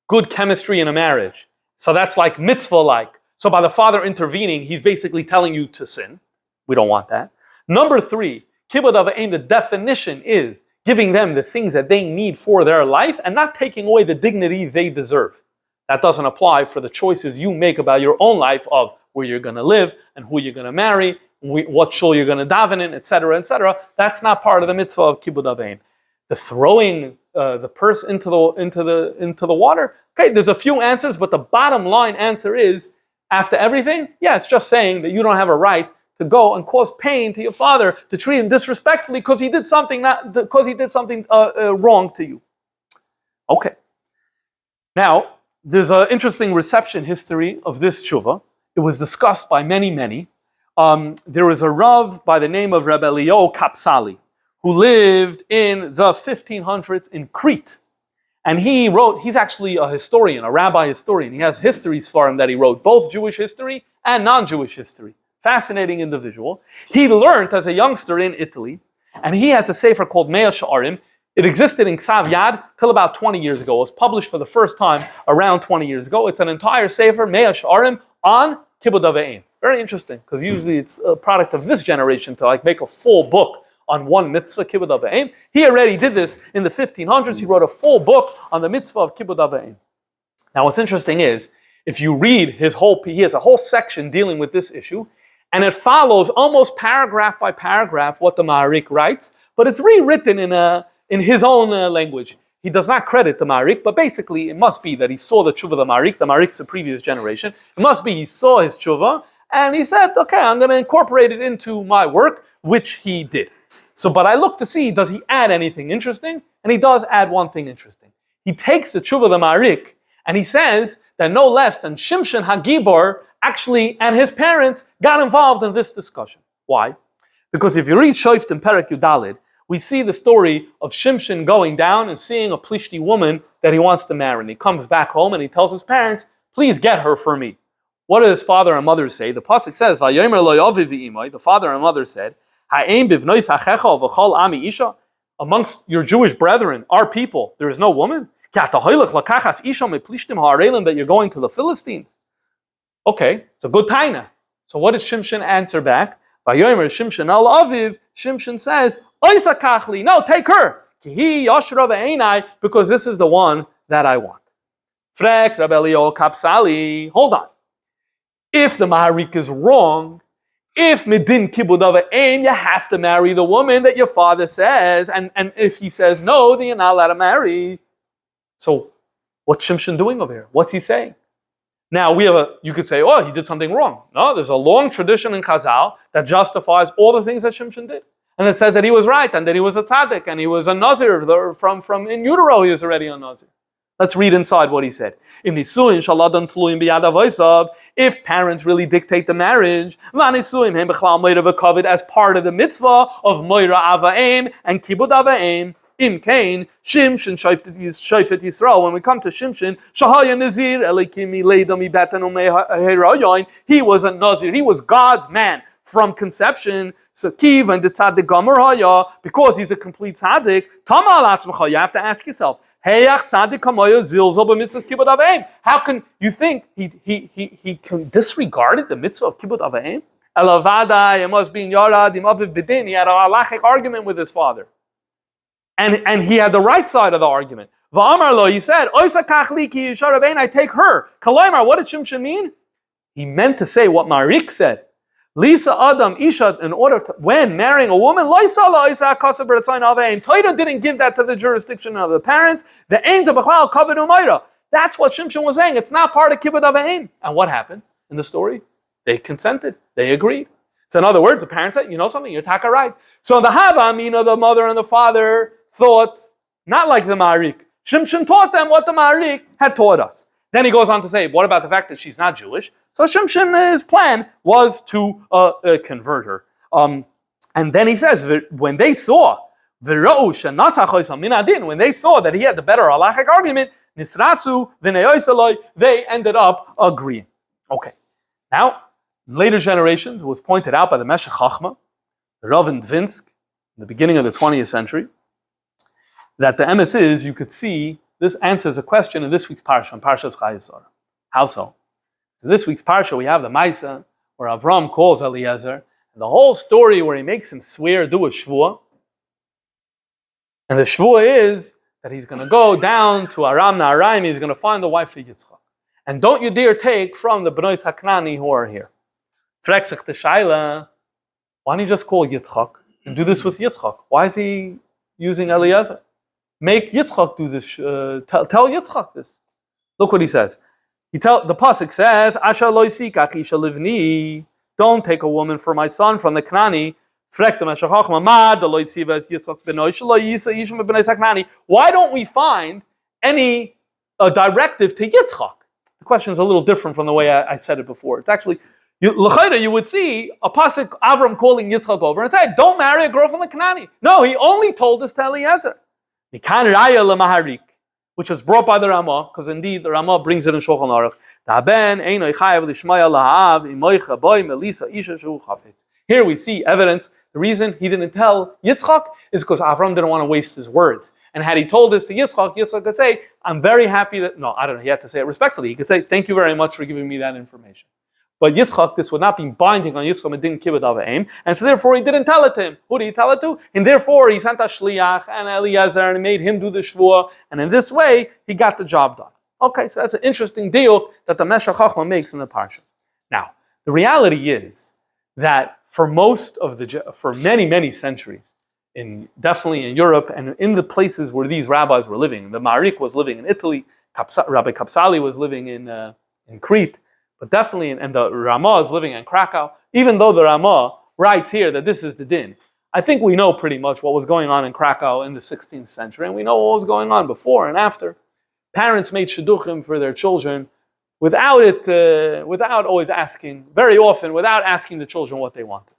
good chemistry in a marriage. So that's like mitzvah-like. So by the father intervening, he's basically telling you to sin. We don't want that. Number 3, kibbud avayim, the definition is giving them the things that they need for their life and not taking away the dignity they deserve. That doesn't apply for the choices you make about your own life of where you're going to live and who you're going to marry, what shul you're going to daven in, etc., etc. That's not part of the mitzvah of kibbud avayim. The throwing the purse into the water. Okay, there's a few answers, but the bottom line answer is, after everything, yeah, it's just saying that you don't have a right to go and cause pain to your father, to treat him disrespectfully because he did something wrong to you. Okay. Now, there's an interesting reception history of this tshuva. It was discussed by many. There was a Rav by the name of Rabbi Elio Kapsali, who lived in the 1500s in Crete. And he's actually a historian, a rabbi historian. He has histories for him that he wrote, both Jewish history and non-Jewish history. Fascinating individual. He learned as a youngster in Italy, and he has a sefer called Mea Sha'arim. It existed in Ksav Yad till about 20 years ago. It was published for the first time around 20 years ago. It's an entire sefer, Mea Sha'arim, on kibbud avayim. Very interesting, because usually it's a product of this generation to make a full book on one mitzvah, kibbud avayim. He already did this in the 1500s. He wrote a full book on the mitzvah of kibbud avayim. Now what's interesting is, if you read he has a whole section dealing with this issue, and it follows almost paragraph by paragraph what the Maharik writes, but it's rewritten in his own language. He does not credit the Maharik, but basically it must be that he saw the tshuva of the Maharik. The Maharik's a previous generation. It must be he saw his tshuva, and he said, okay, I'm going to incorporate it into my work, which he did. So, but I look to see, does he add anything interesting? And he does add one thing interesting. He takes the tshuva of the Maharik, and he says that no less than Shimshon HaGibor actually, and his parents, got involved in this discussion. Why? Because if you read Shoftim Perek Yudalid, we see the story of Shimshon going down and seeing a Plishti woman that he wants to marry. And he comes back home and he tells his parents, please get her for me. What did his father and mother say? The pasuk says, "Vayomer lo yaviv v'imai." The father and mother said, "Ha'ein bivnois hachecha v'chol ami isha." Amongst your Jewish brethren, our people, there is no woman. That you're going to the Philistines. Okay, it's a good taina. So what does Shimshon answer back? Vayomer Shimshon al aviv. Shimshon says, "Oisa kachli." No, take her. Kihi yashra ve'einai, because this is the one that I want. Frek Rabelio Kapsali. Hold on. If the maharik is wrong, if midin kibud aim, you have to marry the woman that your father says, and if he says no, then you're not allowed to marry. So, what's Shimshon doing over here? What's he saying? Now you could say, oh, he did something wrong. No, there's a long tradition in Chazal that justifies all the things that Shimshon did, and it says that he was right and that he was a tzaddik and he was a nazir from in utero. He was already a nazir. Let's read inside what he said. If parents really dictate the marriage, as part of the mitzvah of moira avaim and kibud avaim, im kain Shimshon shayfet Yisrael. When we come to Shimshon, shahaya nazir elikimi leidami batanu meherayoin. He was a nazir. He was God's man from conception. So kiv and the tzaddik gomer haya, because he's a complete tzaddik. Tamal atzmacha. You have to ask yourself. How can you think he disregarded the mitzvah of kibbut avaim? Elavada, it must be in Yarad, Imaviv Bidin. He had a halachic argument with his father. And he had the right side of the argument. Va'amar he said, Oisa kachli ki yisharavein, I take her. Kalaymar, what did Shimshon mean? He meant to say what Marik said. Lisa Adam Isha, in order to, when marrying a woman, Torah didn't give that to the jurisdiction of the parents. The Ain's of Bechal covered Umayra. That's what Shimshon was saying. It's not part of Kibbud Avaim. And what happened in the story? They consented. They agreed. So in other words, the parents said, you know something, you're taka right. So the Havamina, the mother and the father, thought, not like the Marik. Shimshon taught them what the Marik had taught us. Then he goes on to say, what about the fact that she's not Jewish? So Shimshon's plan was to convert her. And then he says, when they saw that he had the better halachic argument, they ended up agreeing. Okay. Now, in later generations, it was pointed out by the Meshech Chachma, Rav in Dvinsk, in the beginning of the 20th century, that the emes is, you could see, this answers a question in this week's parsha, in Parshas Chayesar. How so? So this week's parsha, we have the Maisa, where Avram calls Eliezer, and the whole story where he makes him swear, do a shvuah. And the shvuah is that he's going to go down to Aram Naharaim, he's going to find the wife of Yitzchak. And don't you dare take from the Bnei Haknani who are here. Frexich the Shaila, why don't you just call Yitzchak and do this with Yitzchak? Why is he using Eliezer? Make Yitzchak do this. Tell Yitzchak this. Look what he says. The pasuk says, "Asher lo yisikach isha livni." Don't take a woman for my son from the Knani. Why don't we find any directive to Yitzchak? The question is a little different from the way I said it before. It's actually, you would see a pasuk Avram calling Yitzchak over and say, "Don't marry a girl from the Knani." No, he only told this to Eliezer. Which is brought by the Ramah, because indeed the Ramah brings it in Shulchan Aruch. Here we see evidence. The reason he didn't tell Yitzchak is because Avram didn't want to waste his words. And had he told this to Yitzchak, Yitzchak could say, I'm very happy that, no, I don't know, he had to say it respectfully. He could say, thank you very much for giving me that information. But Yitzchak, this would not be binding on Yitzchak, it didn't kibbud avaim, and so therefore he didn't tell it to him. Who did he tell it to? And therefore he sent a shliach and Eliezer and made him do the shvuah, and in this way he got the job done. Okay, so that's an interesting deal that the Meshech Chachma makes in the parsha. Now, the reality is that for many centuries, definitely in Europe and in the places where these rabbis were living, the Marik was living in Italy, Rabbi Kapsali was living in Crete. But definitely, and the Ramah is living in Krakow, even though the Ramah writes here that this is the din. I think we know pretty much what was going on in Krakow in the 16th century, and we know what was going on before and after. Parents made shidduchim for their children without always asking, very often, without asking the children what they wanted.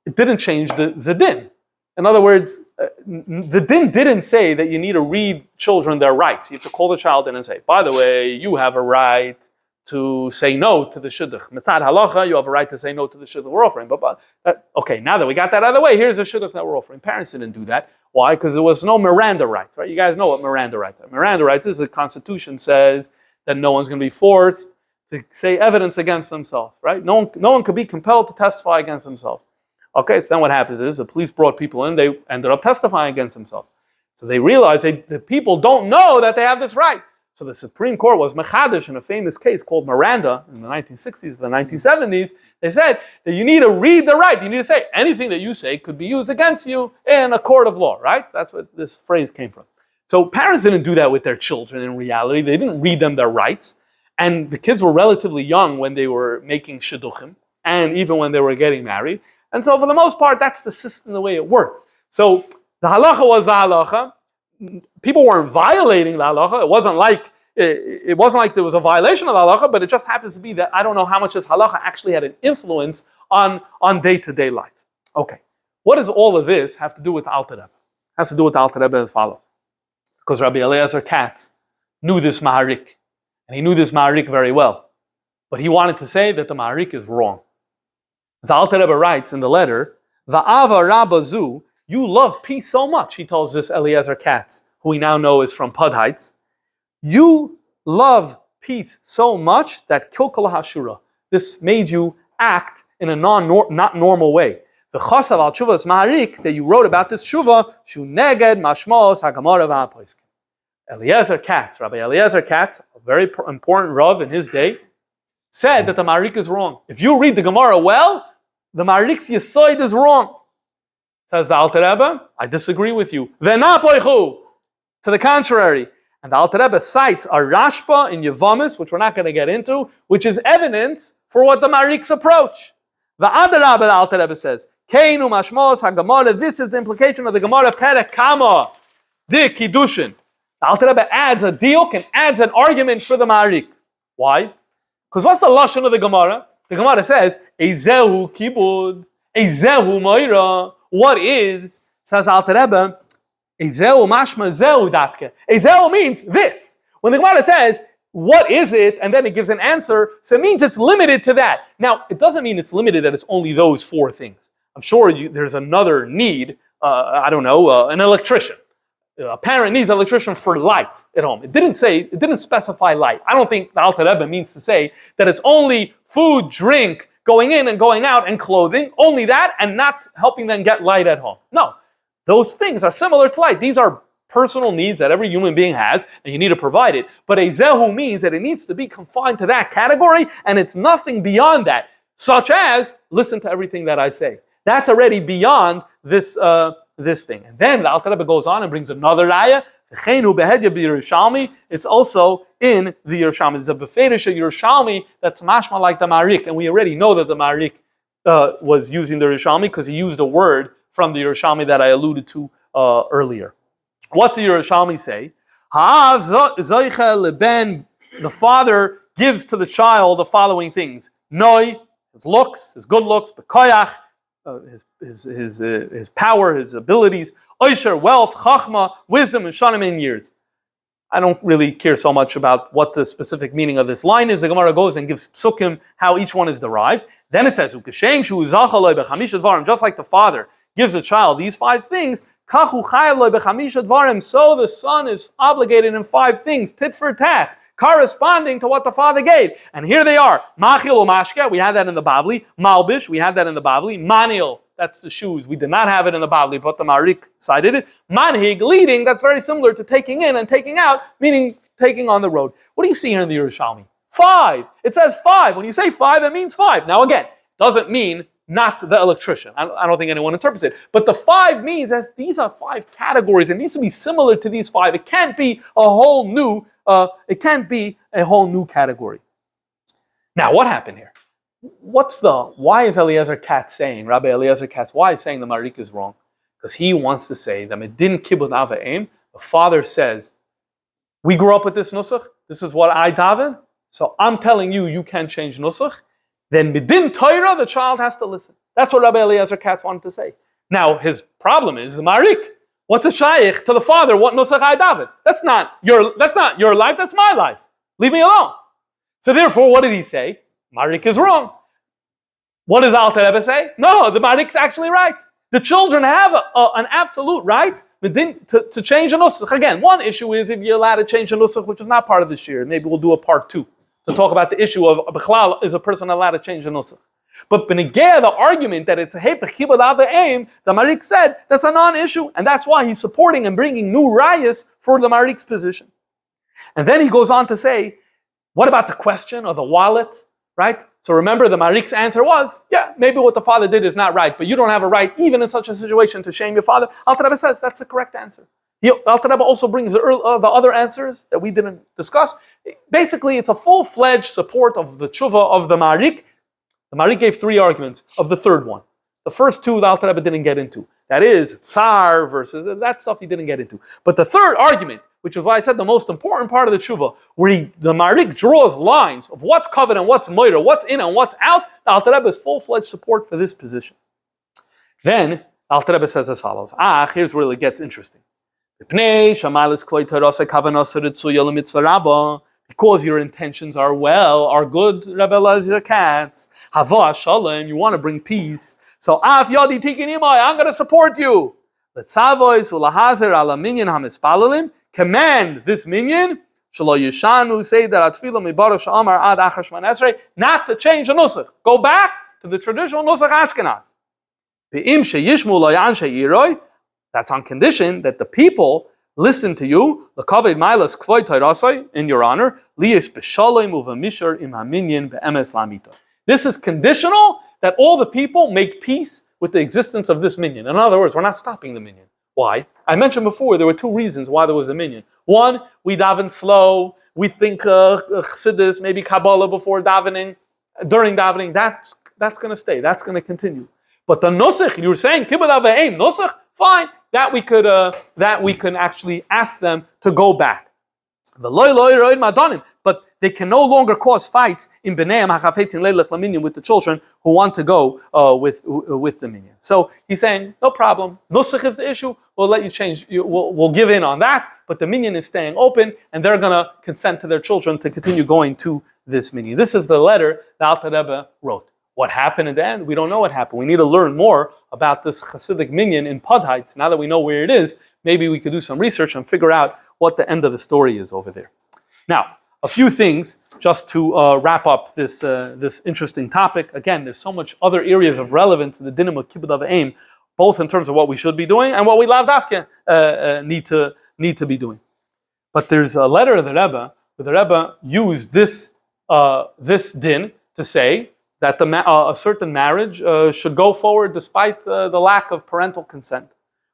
It didn't change the din. In other words, the din didn't say that you need to read children their rights. You have to call the child in and say, by the way, you have a right to to say no to the shidduch. Mitzad halacha, you have a right to say no to the shidduch we're offering. But okay, now that we got that out of the way, here's a shidduch that we're offering. Parents didn't do that. Why? Because there was no Miranda rights, right? You guys know what Miranda rights are. Miranda rights is the Constitution says that no one's going to be forced to say evidence against themselves, right? No one could be compelled to testify against themselves. Okay, so then what happens is the police brought people in, they ended up testifying against themselves. So they realized the people don't know that they have this right. So the Supreme Court was mechadish in a famous case called Miranda in the 1960s, the 1970s. They said that you need to read the right. You need to say anything that you say could be used against you in a court of law, right? That's what this phrase came from. So parents didn't do that with their children in reality. They didn't read them their rights. And the kids were relatively young when they were making shidduchim and even when they were getting married. And so for the most part, that's the system, the way it worked. So the halacha was the halacha. People weren't violating the halacha. It wasn't like there was a violation of the halacha, but it just happens to be that I don't know how much this halacha actually had an influence on day-to-day life. Okay, what does all of this have to do with the Alter Rebbe? It has to do with the Alter Rebbe as follows. Because Rabbi Eliezer Katz knew this Maharik, and he knew this Maharik very well. But he wanted to say that the Maharik is wrong. The Alter Rebbe writes in the letter, Va'ava Rabbazu, you love peace so much, he tells this Eliezer Katz, who we now know is from Pud Heights. You love peace so much that kilkala hashura. This made you act in a not normal way. The chasav al tshuvas maharik that you wrote about this tshuva, shu neged mashmos hagamara v'hapoiskim. Eliezer Katz, Rabbi Eliezer Katz, a very important Rav in his day, said that the maharik is wrong. If you read the Gemara well, the maharik's yesoid is wrong. Says the Alter Rebbe, I disagree with you. V'napoichu. To the contrary. And the Alter Rebbe cites a Rashba in Yevamis, which we're not going to get into, which is evidence for what the Marik's approach. The Adarabba, the Alter Rebbe says, Keinu mashmos haGemara. This is the implication of the Gemara Perek Kama, Di Kiddushin. The Alter Rebbe adds a diuk and adds an argument for the Marik. Why? Because what's the lashon of the Gemara? The Gemara says, Eizehu kibud, Eizehu moira. What is, says Alter Rebbe, Eizehu mashma zehu dafke. Eizehu means this. When the Gemara says, what is it? And then it gives an answer, so it means it's limited to that. Now, it doesn't mean it's limited that it's only those four things. I'm sure there's another need, an electrician. A parent needs an electrician for light at home. It didn't specify light. I don't think the Alter Rebbe means to say that it's only food, drink, going in and going out, and clothing, only that, and not helping them get light at home. No, those things are similar to light. These are personal needs that every human being has, and you need to provide it. But a zehu means that it needs to be confined to that category, and it's nothing beyond that, such as, listen to everything that I say. That's already beyond this thing. And then the Alter Rebbe goes on and brings another raya. It's also in the Yerushalmi. There's a beferish Yerushalmi that's mashma like the Marik, and we already know that the Marik was using the Yerushalmi because he used a word from the Yerushalmi that I alluded to earlier. What's the Yerushalmi say? The father gives to the child the following things: Noi, his looks, his good looks, bekoyach, his power, his abilities, oisher, wealth, chachma, wisdom, and shanim in years. I don't really care so much about what the specific meaning of this line is. The Gemara goes and gives psukim how each one is derived. Then it says, just like the father gives the child these 5 things, so the son is obligated in 5 things, tit for tat, corresponding to what the father gave. And here they are. Machil umashke, we had that in the Bavli. Malbish, we had that in the Bavli. Manil, that's the shoes. We did not have it in the Bavli, but the Marik cited it. Manhig, leading, that's very similar to taking in and taking out, meaning taking on the road. What do you see here in the Yerushalmi? 5. It says 5. When you say 5, it means 5. Now again, doesn't mean not the electrician. I don't think anyone interprets it. But the 5 means that these are 5 categories. It needs to be similar to these 5. It can't be a whole new category. Now, what happened here? Why is Eliezer Katz saying, Rabbi Eliezer Katz, why is saying the Marik is wrong? Because he wants to say that Medin Kibbud Ava'im, the father says, we grew up with this nusach, this is what I daven, so I'm telling you, you can't change nusach. Then Medin Torah, the child has to listen. That's what Rabbi Eliezer Katz wanted to say. Now, his problem is the Marik. What's a shaykh to the father? What nusach I daven? That's not your life, that's my life. Leave me alone. So therefore, what did he say? Marik is wrong. What does Alter Rebbe say? No, the Marik's actually right. The children have an absolute right to change a nusach. Again, one issue is if you're allowed to change a nusach, which is not part of this year. Maybe we'll do a part 2 to talk about the issue of Bechlal, is a person allowed to change a nusach? But Benegea, the argument that it's a hepech kibud av aim, the Marik said that's a non-issue, and that's why he's supporting and bringing new rayas for the Marik's position. And then he goes on to say, what about the question of the wallet, right? So remember, the Marik's answer was, yeah, maybe what the father did is not right, but you don't have a right, even in such a situation, to shame your father. Alter Rebbe says that's the correct answer. Alter Rebbe also brings the other answers that we didn't discuss. Basically, it's a full-fledged support of the tshuva of the Marik. The Marik gave 3 arguments of the third one. The first 2, the Alter Rebbe didn't get into. That is, tsar versus that stuff he didn't get into. But the third argument, which is why I said the most important part of the tshuva, where the Marik draws lines of what's covered and what's moira, what's in and what's out, the Alter Rebbe is full-fledged support for this position. Then, Alter Rebbe says as follows. Here's where it gets interesting. Because your intentions are well, are good, Rebbe Elazar Katz, Hava Shalom, you want to bring peace. So, Af Yodi Tikin Imai, I'm going to support you. Letzavois ulahazer ala minyan hamispalalim, command this minyan, Shalo Yishanu, say that Atfilo Mibaro Shamar Ad Achashman Esrei, not to change the nusach. Go back to the traditional nusach Ashkenaz. Be'im sheyishmu lo yan she'iroi, that's on condition that the people listen to you, l'kaved mailas kvoy tayrasai, in your honor, liyis b'shalom uvamishar im haminyan be'emes lamito. This is conditional that all the people make peace with the existence of this minyan. In other words, we're not stopping the minyan. Why? I mentioned before there were 2 reasons why there was a minyan. One, we daven slow. We think Chassidus, maybe Kabbalah before davening, during davening. That's going to stay. That's going to continue. But the nusach, you were saying kibud av aim nusach, fine. That we can actually ask them to go back. But they can no longer cause fights in b'neim hachafetin leilech laminyan with the children who want to go with the minyan. So he's saying, no problem. Nusach is the issue. We'll let you change. We'll give in on that. But the minyan is staying open, and they're going to consent to their children to continue going to this minyan. This is the letter that Alter Rebbe wrote. What happened at the end? We don't know what happened. We need to learn more about this Chasidic minyan in Pud Heights. Now that we know where it is, maybe we could do some research and figure out what the end of the story is over there. Now, a few things just to wrap up this interesting topic. Again, there's so much other areas of relevance to the dinim of kibbud av aim, both in terms of what we should be doing and what we lav dafke need to be doing. But there's a letter of the Rebbe where the Rebbe used this din to say that a certain marriage should go forward despite the lack of parental consent.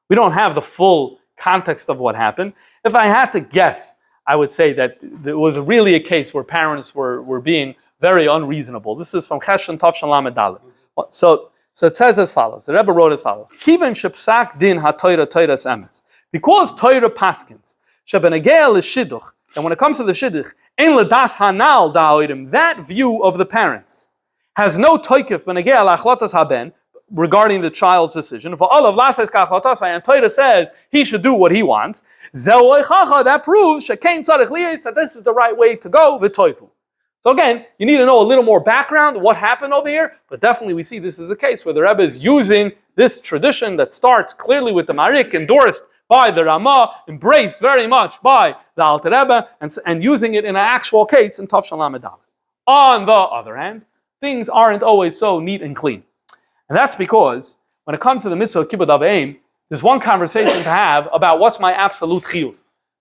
We don't have the full context of what happened. If I had to guess, I would say that there was really a case where parents were being very unreasonable. This is from Chesed Tov Lamed Daled. So it says as follows. The Rebbe wrote as follows: Kiven shepsak din ha-Torah Torahs emes. Because Torah paskins shebenegea l'shidduch, and when it comes to the shidduch, ein l'das hanal da'orim, that view of the parents has no toikif benegea l'achlotas haben, regarding the child's decision. For all of Lases Kachlotasai, and Torah says he should do what he wants, that proves that this is the right way to go, v'toifu. So again, you need to know a little more background, what happened over here, but definitely we see this is a case where the Rebbe is using this tradition that starts clearly with the Marik, endorsed by the Ramah, embraced very much by the Alter Rebbe, and using it in an actual case in Tov Lamed Daled. On the other hand, things aren't always so neat and clean. And that's because when it comes to the mitzvah of kibbud av aim, there's one conversation to have about what's my absolute chiyuv.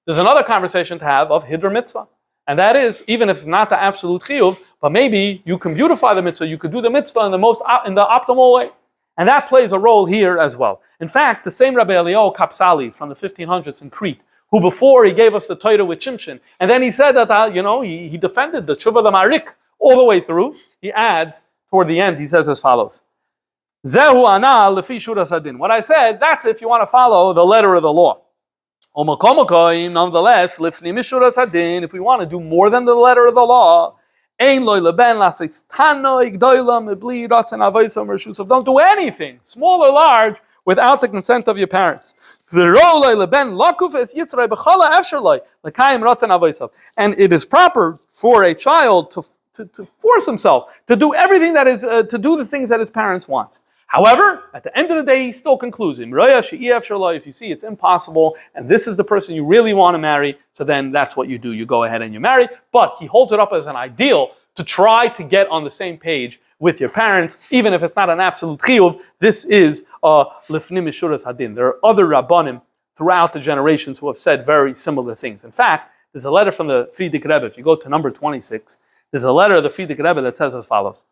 There's another conversation to have of hiddur mitzvah. And that is, even if it's not the absolute chiyuv, but maybe you can beautify the mitzvah, you could do the mitzvah in the optimal way. And that plays a role here as well. In fact, the same Rabbi Eliyahu Kapsali from the 1500s in Crete, who before he gave us the Torah with Shimshon, and then he said that, he defended the tshuva the Marik all the way through. He adds, toward the end, he says as follows: Zehu ana lefi shuras hadin. What I said, that's if you want to follow the letter of the law. Nonetheless, lifni mishuras hadin, if we want to do more than the letter of the law, ein loy leben lasitano igdoila mebli ratzon avaisam reshusav. Don't do anything, small or large, without the consent of your parents. And it is proper for a child to force himself to do everything that is, to do the things that his parents want. However, at the end of the day, he still concludes, if you see it's impossible, and this is the person you really want to marry, so then that's what you do. You go ahead and you marry. But he holds it up as an ideal to try to get on the same page with your parents, even if it's not an absolute chiyuv. This is lifnim mishuras hadin. There are other rabbanim throughout the generations who have said very similar things. In fact, there's a letter from the Frierdiker Rebbe. If you go to number 26, there's a letter of the Frierdiker Rebbe that says as follows.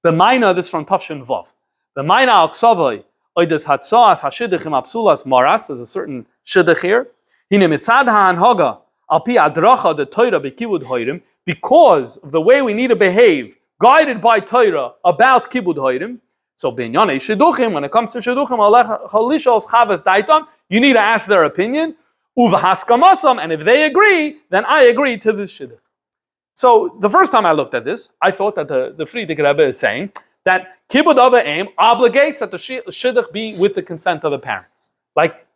The Maina, this is from Tafshin Vav. The Maina al Ksavoi, oides hatzas hashidichim apsulas maras, there's a certain shidduch here. Hine mitzad ha'anhaga, al pi adracha de Torah bekibud hoirim, because of the way we need to behave, guided by Torah about kibud hoirim. So b'inyanei shidduchim, when it comes to shidduchim, halishos chavas daitam, you need to ask their opinion. Uvahaskamasam, and if they agree, then I agree to this shidduch. So the first time I looked at this, I thought that the Frierdiker Rebbe is saying that kibud avim obligates that the shidduch be with the consent of the parents,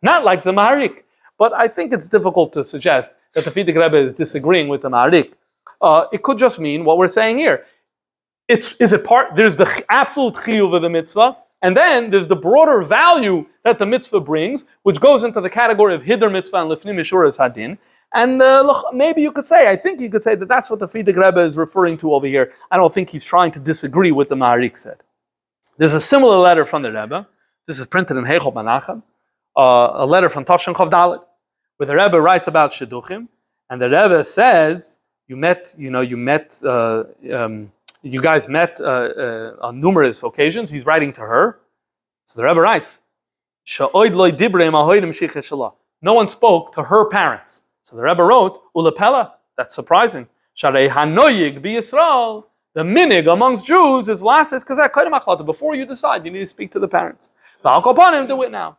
not like the Maharik. But I think it's difficult to suggest that the Frierdiker Rebbe is disagreeing with the Maharik. It could just mean what we're saying here. There's the absolute chiyuv of the mitzvah, and then there's the broader value that the mitzvah brings, which goes into the category of hider mitzvah and lifnim mishuras hadin. And look, maybe I think you could say that that's what the Frierdiker Rebbe is referring to over here. I don't think he's trying to disagree with the Maharik said. There's a similar letter from the Rebbe. This is printed in Heichel Menachem, a letter from Tafshin Chav Dalet, where the Rebbe writes about shidduchim, and the Rebbe says, you guys met on numerous occasions. He's writing to her. So the Rebbe writes, no one spoke to her parents. So the Rebbe wrote, Ulepela, that's surprising. Sharei hanoyig bi Yisrael, the minig amongst Jews is lasis kazak kodim achlata. Before you decide, you need to speak to the parents. V'al kol panim, do it now.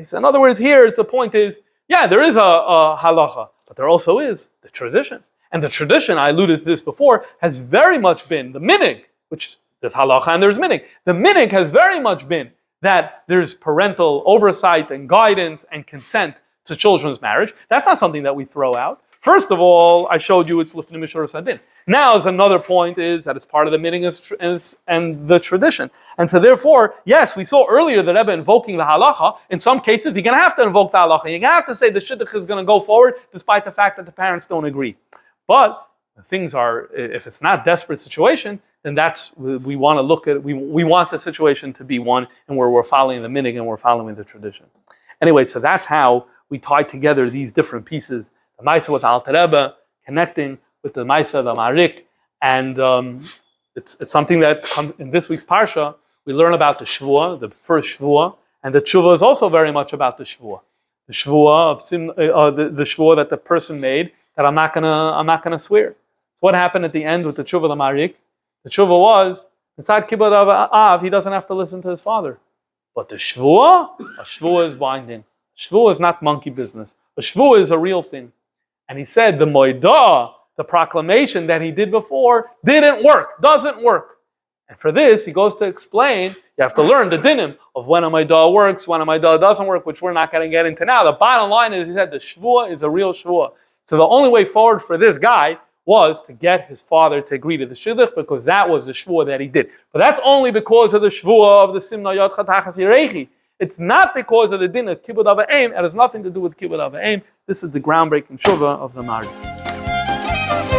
So in other words, here the point is, yeah, there is a halacha, but there also is the tradition. And the tradition, I alluded to this before, has very much been the minig, which there's halacha and there's minig. The minig has very much been that there's parental oversight and guidance and consent to children's marriage. That's not something that we throw out. First of all, I showed you it's lifnim mishuras hadin. Now, as another point is that it's part of the minig and the tradition. And so therefore, yes, we saw earlier the Rebbe invoking the halacha. In some cases, you're going to have to invoke the halacha. You're going to have to say the shidduch is going to go forward despite the fact that the parents don't agree. But things are, if it's not desperate situation, then that's, we want to look at, we want the situation to be one and where we're following the minig and we're following the tradition. Anyway, so that's how we tie together these different pieces. The Maisa with the Alter Rebbe, connecting with the Maisa, the Maharik, and it's something that comes in this week's Parsha. We learn about the Shvuah, the first Shvuah, and the Tshuva is also very much about the Shvuah. The Shvuah of the Shvuah that the person made, that I'm not gonna swear. So what happened at the end with the Tshuva the Maharik? The Tshuva was, inside Kibbutz Av, he doesn't have to listen to his father. But the Shvuah, a Shvuah is binding. Shvuah is not monkey business. A Shvuah is a real thing. And he said the Moedah, the proclamation that he did before, didn't work, doesn't work. And for this, he goes to explain, you have to learn the dinim of when a Moedah works, when a Moedah doesn't work, which we're not going to get into now. The bottom line is, he said the Shvuah is a real Shvuah. So the only way forward for this guy was to get his father to agree to the shidduch, because that was the shvuah that he did. But that's only because of the shvuah of the simna yod chatachas yirechi. It's not because of the din of kibbud avayim. It has nothing to do with kibbud avayim. This is the groundbreaking shuvah of the Maharik.